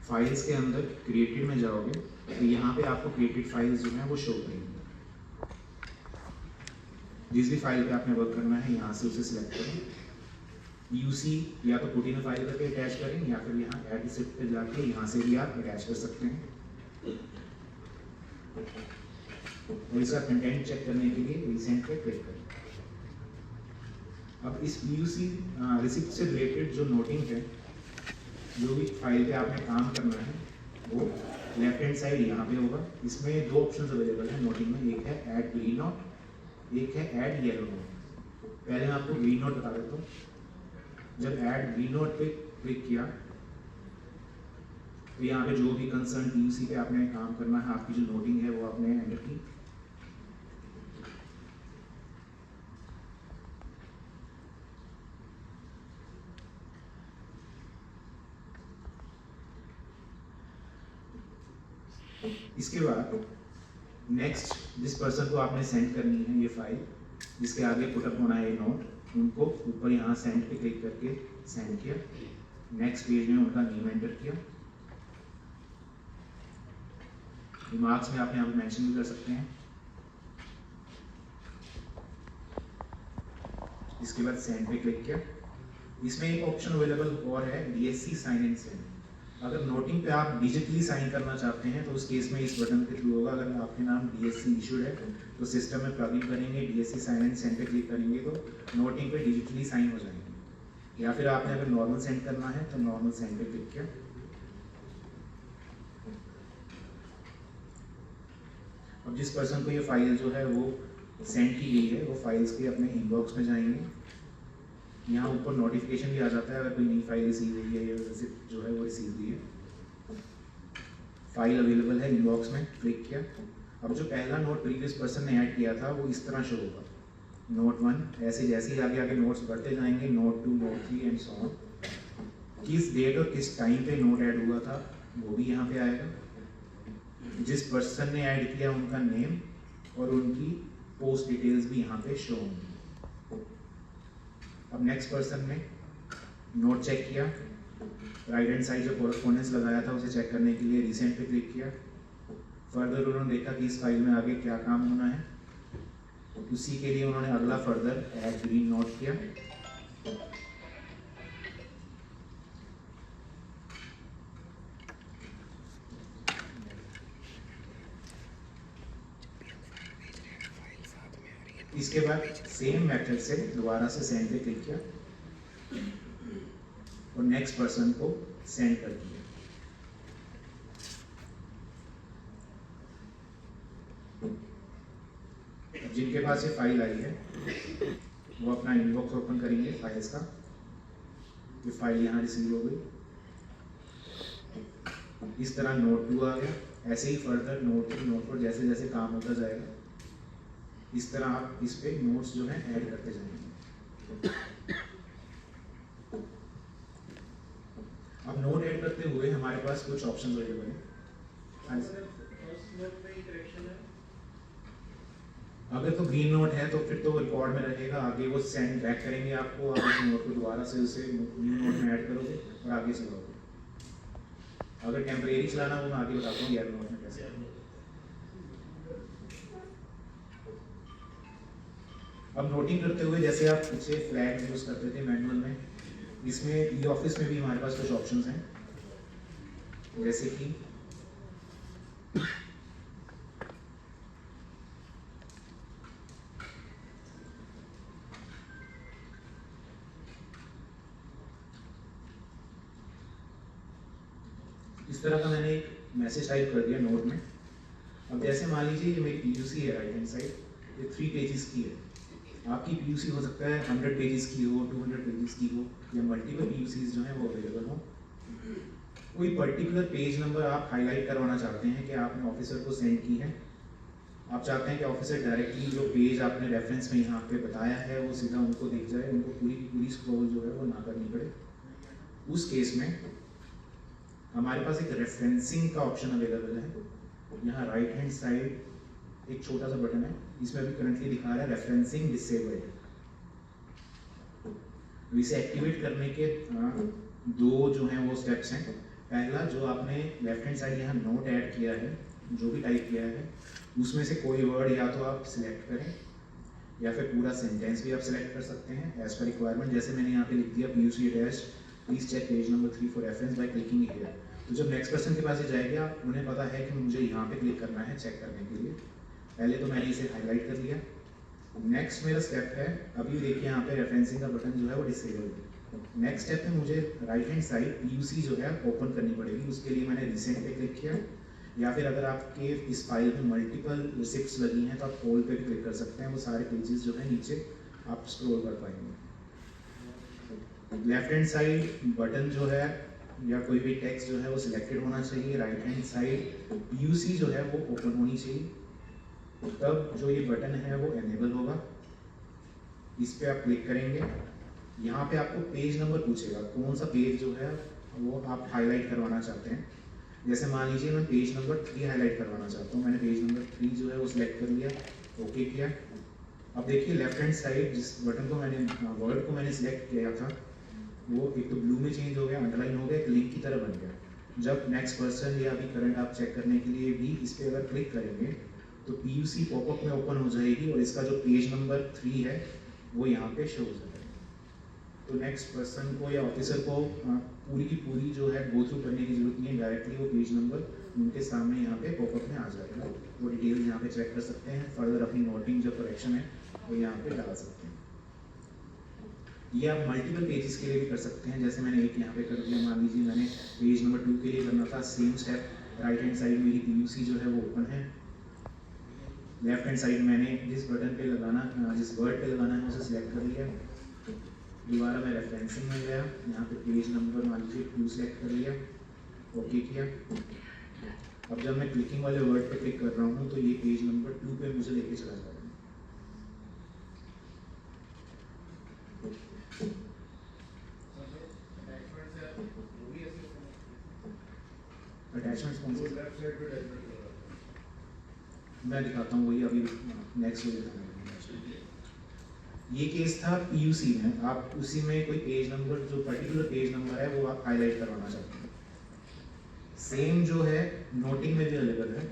फाइल्स के अंदर क्रिएटेड में जाओगे तो यहाँ पे आपको क्रिएटेड फाइल्स जो है वो शो करेंगी। जिस भी फाइल पे आपने वर्क करना है यहाँ से उसे सिलेक्ट करें। यूसी या तो पुट इन फाइल करके अटैच करें या फिर यहाँ ऐड रिसिप्ट पे जाके यहाँ से भी आप अटैच कर सकते हैं। और इसका कंटेंट चेक करने के लिए रिसेंट पे क्लिक करें। अब इस PUC रिसिप्ट से रिलेटेड जो नोटिंग है, जो भी फाइल पे आपने काम करना है, वो लेफ्ट हैंड साइड यहाँ पे होगा। इसमें दो ऑप्शंस अवेलेबल हैं नोटिंग में, एक है ऐड ग्रीन नोट, एक है ऐड येलो नोट। पहले मैं आपको ग्रीन नोट बता देता हूँ। जब ऐड ग्रीन नोट पे क्लिक किया तो यहाँ पे जो भी कंसर्न PUC पे आपने काम करना है, आपकी जो नोटिंग है वो आपने एंटर की। इसके बाद नेक्स्ट जिस पर्सन को आपने सेंड करनी है ये फाइल, जिसके आगे पुटअप होना है ये नोट, उनको ऊपर यहाँ सेंड पे क्लिक करके सेंड किया। नेक्स्ट पेज में उनका नेम एंटर किया। रिमार्क्स में आप यहाँ पे मेंशन भी कर सकते हैं। इसके बाद सेंड पे क्लिक किया। इसमें एक ऑप्शन अवेलेबल और है DSC साइन एंड सेंड। अगर नोटिंग पे आप डिजिटली साइन करना चाहते हैं तो उस केस में इस बटन के थ्रू होगा। अगर आपके नाम DSC इशूड है तो सिस्टम में प्लग इन करेंगे, DSC साइन एंड सेंड पे क्लिक करेंगे तो नोटिंग पे डिजिटली साइन हो जाएंगे। या फिर आपने अगर नॉर्मल सेंड करना है तो नॉर्मल सेंड पे क्लिक किया। अब जिस पर्सन को ये फाइल जो है वो सेंड की गई है, वो फाइल्स के अपने इनबॉक्स में जाएंगे। यहाँ ऊपर नोटिफिकेशन भी आ जाता है अगर कोई नई फाइल रिसीव हुई है या रिसिप्ट जो है वो रिसीव हुई है। फाइल अवेलेबल है इनबॉक्स में, क्लिक किया। अब जो पहला नोट प्रीवियस पर्सन ने ऐड किया था वो इस तरह शो होगा, नोट 1। ऐसे जैसे ही आगे आगे नोट्स बढ़ते जाएंगे, note 2, note 3 and so on. किस डेट और किस टाइम पे नोट ऐड हुआ था वो भी यहाँ पे आएगा। जिस पर्सन ने ऐड किया उनका नेम और उनकी पोस्ट डिटेल्स भी यहाँ पे शो होंगी। अब नेक्स्ट पर्सन ने नोट चेक किया, राइट हैंड साइड जो कोरेस्पोंडेंस लगाया था उसे चेक करने के लिए रिसेंट पे क्लिक किया। फर्दर उन्होंने देखा कि इस फाइल में आगे क्या काम होना है, उसी के लिए उन्होंने अगला फर्दर ऐड ग्रीन नोट किया। इसके बाद सेम मेथड से दोबारा से सेंड पे क्लिक किया और नेक्स्ट पर्सन को सेंड कर दिया। जिनके पास ये फाइल आई है वो अपना इनबॉक्स ओपन करेंगे फाइल्स का। ये फाइल यहाँ रिसीव हो गई। इस तरह नोट 2 आ गया। ऐसे ही फर्दर नोट 3, नोट 4 जैसे जैसे काम होता जाएगा इस तरह आप इस पे नोट्स जो है ऐड करते जाएंगे। अब नोट ऐड करते हुए हमारे पास कुछ ऑप्शन अवेलेबल हैं। अगर तो ग्रीन नोट है तो फिर तो रिकॉर्ड में रहेगा, आगे वो सेंड बैक करेंगे आपको। आप उस नोट को दोबारा से उसे ग्रीन नोट में ऐड करोगे और आगे चलाओगे। अगर टेम्परेरी चलाना हो मैं आगे बताता हूँ येलो नोट में कैसे। अब नोटिंग करते हुए जैसे आप पीछे फ्लैग यूज करते थे मैनुअल में, इसमें ई ऑफिस में भी हमारे पास कुछ ऑप्शंस हैं, जैसे कि इस तरह का मैंने एक मैसेज टाइप कर दिया नोट में। अब जैसे मान लीजिए ये मेरी PUC है राइट हैंड साइड, ये 3 पेजेस की है। आपकी PUC हो सकता है 100 पेजेस की हो, 200 पेजेस की हो, या मल्टीपल PUCs जो हैं वो अवेलेबल हो। कोई पर्टिकुलर पेज नंबर आप हाईलाइट करवाना चाहते हैं कि आपने ऑफिसर को सेंड की है। आप चाहते हैं कि ऑफिसर डायरेक्टली जो पेज आपने रेफरेंस में यहाँ पे बताया है वो सीधा उनको दिख जाए, उनको पूरी की पूरी स्क्रॉल जो है वो ना करनी पड़े। उस केस में हमारे पास एक रेफरेंसिंग का ऑप्शन अवेलेबल है। यहाँ राइट हैंड साइड एक छोटा सा बटन है, इसमें अभी करंटली दिखा रहा है रेफरेंसिंग डिसेबल्ड। इसे एक्टिवेट करने के 2 जो हैं वो स्टेप्स हैं। पहला, जो आपने लेफ्ट हैंड साइड यहाँ नोट ऐड किया है, जो भी टाइप किया है उसमें से कोई वर्ड या तो आप सिलेक्ट करें या फिर पूरा सेंटेंस भी आप सिलेक्ट कर सकते हैं एज पर रिक्वायरमेंट। जैसे मैंने यहाँ पे लिख दिया PUC attached, please check page number 3 for reference by clicking here. तो जब नेक्स्ट पर्सन के पास ये जाएगा उन्हें पता है कि मुझे यहाँ पे क्लिक करना है चेक करने के लिए। पहले तो मैंने इसे हाईलाइट कर लिया, नेक्स्ट मेरा स्टेप है, अभी देखिए यहाँ पे रेफरेंसिंग का बटन जो है वो डिसेबल है। नेक्स्ट स्टेप है, मुझे राइट हैंड साइड पीयूसी जो है ओपन करनी पड़ेगी। उसके लिए मैंने रिसेंट पे क्लिक किया, या फिर अगर आपके इस फाइल में मल्टीपल रिसिप्ट्स लगी हैं तो आप ऑल पे भी क्लिक कर सकते हैं। वो सारे पेजेस जो है नीचे आप स्क्रॉल कर पाएंगे। लेफ्ट हैंड साइड बटन जो है या कोई भी टेक्स्ट जो है वो सिलेक्टेड होना चाहिए। राइट हैंड साइड पीयूसी जो है वो ओपन होनी चाहिए। तब जो ये बटन है वो एनेबल होगा। इस पे आप क्लिक करेंगे, यहाँ पे आपको पेज नंबर पूछेगा, कौन सा पेज जो है वो आप हाईलाइट करवाना चाहते हैं। जैसे मान लीजिए मैं पेज नंबर 3 हाईलाइट करवाना चाहता हूँ, मैंने पेज नंबर 3 जो है वो सिलेक्ट कर लिया, ओके किया। अब देखिए लेफ्ट हैंड साइड जिस बटन को मैंने वर्ड को मैंने सिलेक्ट किया था वो एक तो ब्लू में चेंज हो गया, अंडरलाइन हो गया, एक लिंक की तरह बन गया। जब नेक्स्ट पर्सन या अभी करंट आप चेक करने के लिए भी इस पर अगर क्लिक करेंगे तो पीयूसी पॉपअप में ओपन हो जाएगी और इसका जो पेज नंबर 3 है वो यहाँ पे शो हो जाएगा। तो नेक्स्ट पर्सन को या ऑफिसर को पूरी की पूरी जो है गो थ्रू करने की जरूरत नहीं है, डायरेक्टली वो पेज नंबर उनके सामने यहाँ पे पॉपअप में आ जाएगा। वो डिटेल्स यहाँ पे चेक कर सकते हैं, फर्दर अपनी नोटिंग जो करेक्शन है वो यहाँ पे डाल सकते हैं। ये आप मल्टीपल पेजेस के लिए भी कर सकते हैं। जैसे मैंने एक यहाँ पे कर दिया, मान लीजिए मैंने पेज नंबर 2 के लिए करना था, same step. Right hand side मेरी पीयूसी जो है वो ओपन है। लेफ्ट हैंड साइड मैंने जिस बटन पे लगाना, जिस वर्ड पे लगाना है उसे सिलेक्ट कर लिया। दोबारा मैं रेफरेंसिंग में गया, यहाँ पे पेज नंबर मान लीजिए 2 सेलेक्ट कर लिया, ओके किया। अब जब मैं क्लिकिंग वाले वर्ड पे क्लिक कर रहा हूँ तो ये पेज नंबर 2 पे मुझे लेके चला जाएगा। अटैचमेंट्स कौन से मैं दिखाता हूँ, वही अभी नेक्स्ट दिखाऊंगा। ये केस था पीयूसी में, आप उसी में कोई पेज नंबर, जो पर्टिकुलर पेज नंबर है वो आप हाईलाइट करवाना चाहते हैं। सेम जो है नोटिंग में भी अवेलेबल है।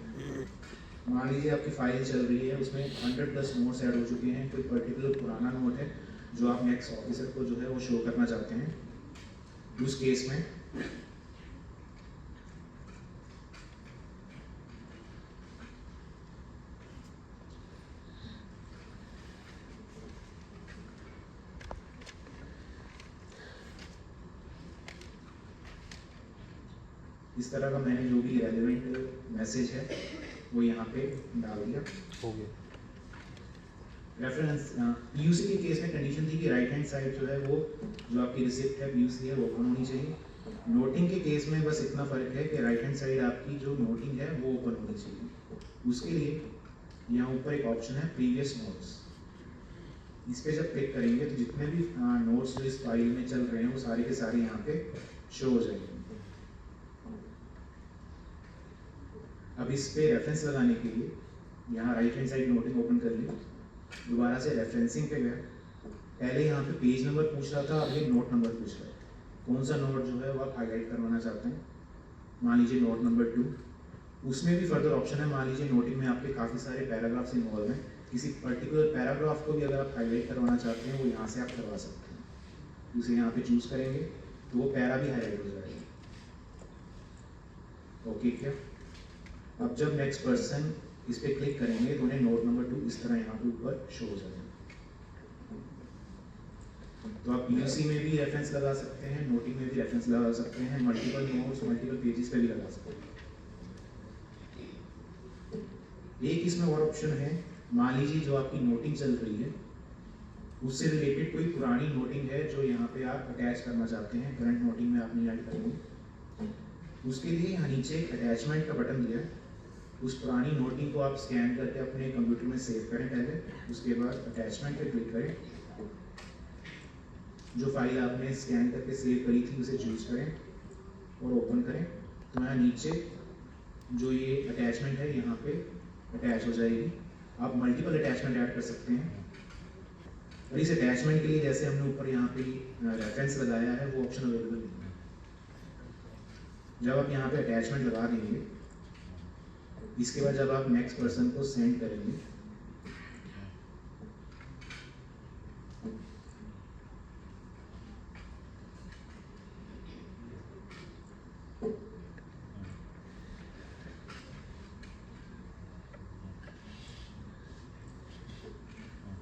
मान लीजिए आपकी फाइल चल रही है, उसमें 100+ नोट्स ऐड हो चुके हैं, कोई पर्टिकुलर पुराना नोट है जो आप नेक्स्ट ऑफिसर को जो है वो शो करना चाहते हैं। उस केस में इस तरह का मैंने जो भी रेलेवेंट मैसेज है वो यहाँ पे डाल दिया, हो गया। रेफरेंस पीयूसी के केस में कंडीशन थी कि राइट हैंड साइड जो है वो जो आपकी रिसिप्ट है पीयूसी है वो ओपन होनी चाहिए। नोटिंग के केस में बस इतना फर्क है कि राइट हैंड साइड आपकी जो नोटिंग है वो ओपन होनी चाहिए। उसके लिए यहाँ ऊपर एक ऑप्शन है प्रीवियस नोट्स, इस पे जब क्लिक करेंगे तो जितने भी नोट्स जो इस फाइल में चल रहे हैं वो सारे के सारे यहाँ पे शो हो जाएंगे। अब इस पे रेफरेंस लगाने के लिए यहाँ right hand side noting open कर ली, दोबारा से रेफरेंसिंग पे गया। पहले यहाँ पे पेज नंबर पूछ रहा था, अब ये नोट नंबर पूछ रहा है। कौन सा नोट जो है वो आप हाईलाइट करवाना चाहते हैं। मान लीजिए नोट नंबर 2। उसमें भी फर्दर ऑप्शन है, मान लीजिए नोटिंग में आपके काफ़ी सारे पैराग्राफ्स इन्वॉल्व हैं, किसी पर्टिकुलर पैराग्राफ को भी अगर आप हाईलाइट करवाना चाहते हैं वो यहाँ से आप करवा सकते हैं। उसे यहाँ पे चूज करेंगे तो वो पैरा भी हाईलाइट हो जाएगा, ओके क्या। अब जब नेक्स्ट पर्सन इस पे क्लिक करेंगे तो उन्हें नोट नंबर 2 इस तरह यहाँ पे ऊपर शो हो जाएगा। तो आप पीयूसी में भी रेफरेंस लगा सकते हैं, नोटिंग में भी रेफरेंस लगा सकते हैं, मल्टीपल नोट्स मल्टीपल पेजेस पे भी लगा सकते हैं। एक इसमें और ऑप्शन है, मान लीजिए जो आपकी नोटिंग चल रही है उससे रिलेटेड कोई पुरानी नोटिंग है जो यहाँ पे आप अटैच करना चाहते हैं, करंट नोटिंग में आप नहीं ऐड करेंगे। उसके लिए यहाँ नीचे एक अटैचमेंट का बटन दिया है, उस पुरानी नोटिंग को आप स्कैन करके अपने कंप्यूटर में सेव करें पहले, उसके बाद अटैचमेंट पे क्लिक करें। जो फाइल आपने स्कैन करके सेव करी थी उसे चूज करें और ओपन करें। तो यहाँ नीचे जो ये अटैचमेंट है यहाँ पे अटैच हो जाएगी। आप मल्टीपल अटैचमेंट ऐड कर सकते हैं। और इस अटैचमेंट के लिए जैसे हमने ऊपर यहाँ पे रेफरेंस लगाया है वो ऑप्शन अवेलेबल नहीं है। जब आप यहाँ पे अटैचमेंट लगा देंगे, इसके बाद जब आप नेक्स्ट पर्सन को सेंड करेंगे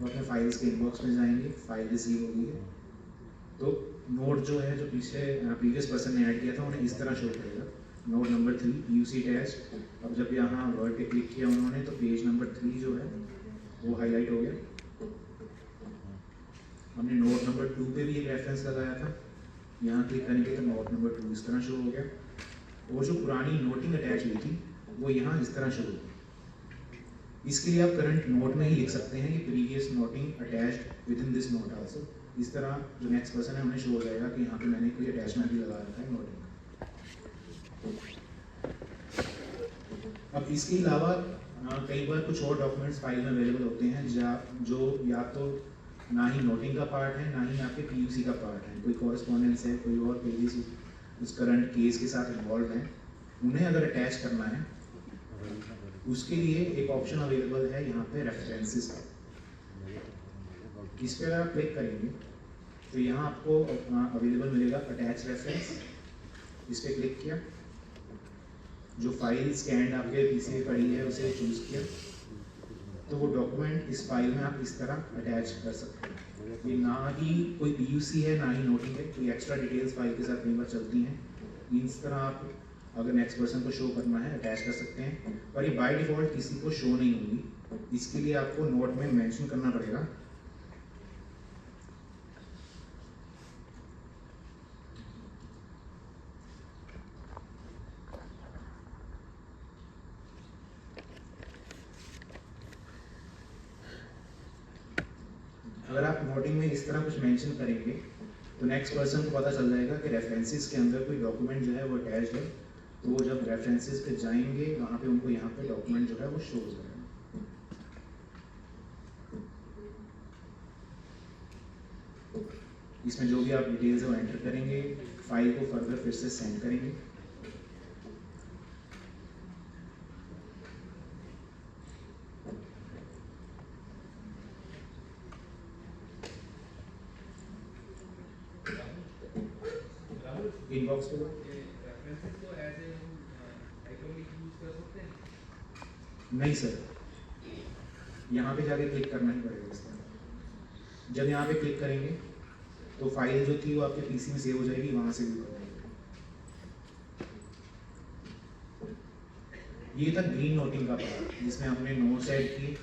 वो अपने फाइल्स के इनबॉक्स में जाएंगे, फाइल रिसीव होगी है तो नोट जो है जो प्रीवियस पर्सन ने ऐड किया था उन्हें इस तरह शो करेगा, नोट नंबर 3 PUC अटैच्ड। अब जब यहाँ वर्ड पे क्लिक किया उन्होंने तो पेज नंबर 3 जो है वो हाईलाइट हो गया। हमने नोट नंबर 2 पे भी एक रेफरेंस लगाया था, यहाँ क्लिक करेंगे तो नोट नंबर 2 इस तरह शो हो गया, और जो पुरानी नोटिंग अटैच हुई थी वो यहाँ इस तरह शो होगी। इसके लिए आप करंट नोट में ही लिख सकते हैं कि previous noting attached with in this note also. इस तरह जो नेक्स्ट पर्सन है उन्हें शो हो जाएगा कि यहाँ पे मैंने कोई अटैचमेंट भी लगा रखा है नोटिंग। अब इसके अलावा कई बार कुछ और डॉक्यूमेंट्स फाइल में अवेलेबल होते हैं जो या तो ना ही नोटिंग का पार्ट है ना ही आपके PUC का पार्ट है, कोई कॉरेस्पॉन्डेंस है, कोई और पेजेस उस करंट केस के साथ इन्वॉल्व हैं, उन्हें अगर अटैच करना है उसके लिए एक ऑप्शन अवेलेबल है यहाँ पे रेफरेंसेस का। इस पर अगर आप क्लिक करेंगे तो यहाँ आपको अवेलेबल मिलेगा अटैच रेफरेंस। इस पर क्लिक किया, जो फाइल स्कैंड आपके PC पे पड़ी है उसे चूज किया तो वो डॉक्यूमेंट इस फाइल में आप इस तरह अटैच कर सकते हैं। ये ना ही कोई PUC है ना ही नोटिंग है, कोई एक्स्ट्रा डिटेल्स फाइल के साथ कई बार चलती हैं। इस तरह आप अगर नेक्स्ट पर्सन को शो करना है अटैच कर सकते हैं, पर ये बाय डिफ़ॉल्ट किसी को शो नहीं होगी। इसके लिए आपको नोट में मेंशन करना पड़ेगा अगर आप नोटिंग में इस तरह कुछ मेंशन करेंगे तो नेक्स्ट पर्सन को पता चल जाएगा कि रेफरेंसेस के अंदर कोई डॉक्यूमेंट जो है वो अटैच है, तो वो जब रेफरेंसेस पे जाएंगे वहाँ पे उनको यहाँ पे डॉक्यूमेंट जो है वो शो हो जाएगा। इसमें जो भी आप डिटेल्स है वो एंटर करेंगे, फाइल को फर्दर फिर से सेंड करेंगे। इनबॉक्स पे नहीं सर, यहाँ पे जाके क्लिक करना ही पड़ेगा इस तरह। जब यहाँ पे क्लिक करेंगे तो फाइल जो थी वो आपके PC में सेव हो जाएगी, वहाँ से भी हो जाएगी। ये था ग्रीन नोटिंग का पार्ट जिसमें हमने नोट्स ऐड किए,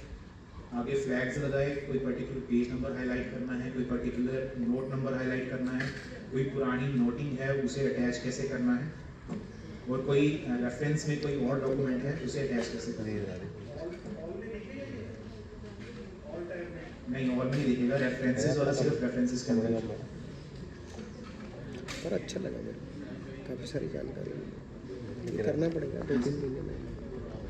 आगे फ्लैग्स लगाए, कोई पर्टिकुलर पेज नंबर हाईलाइट करना है, कोई पर्टिकुलर नोट नंबर हाईलाइट करना है, कोई पुरानी नोटिंग है उसे अटैच कैसे करना है, और कोई रेफरेंस में कोई और डॉक्यूमेंट है उसे अटैच कैसे करना है। नहीं और नहीं दिखेगा, रेफरेंसेस वाला सिर्फ रेफरेंसेस के अंदर। पर अच्छा लगा मेरे को, काफ़ी सारी जानकारी मिली। ये करना पड़ेगा 2-3 महीने में।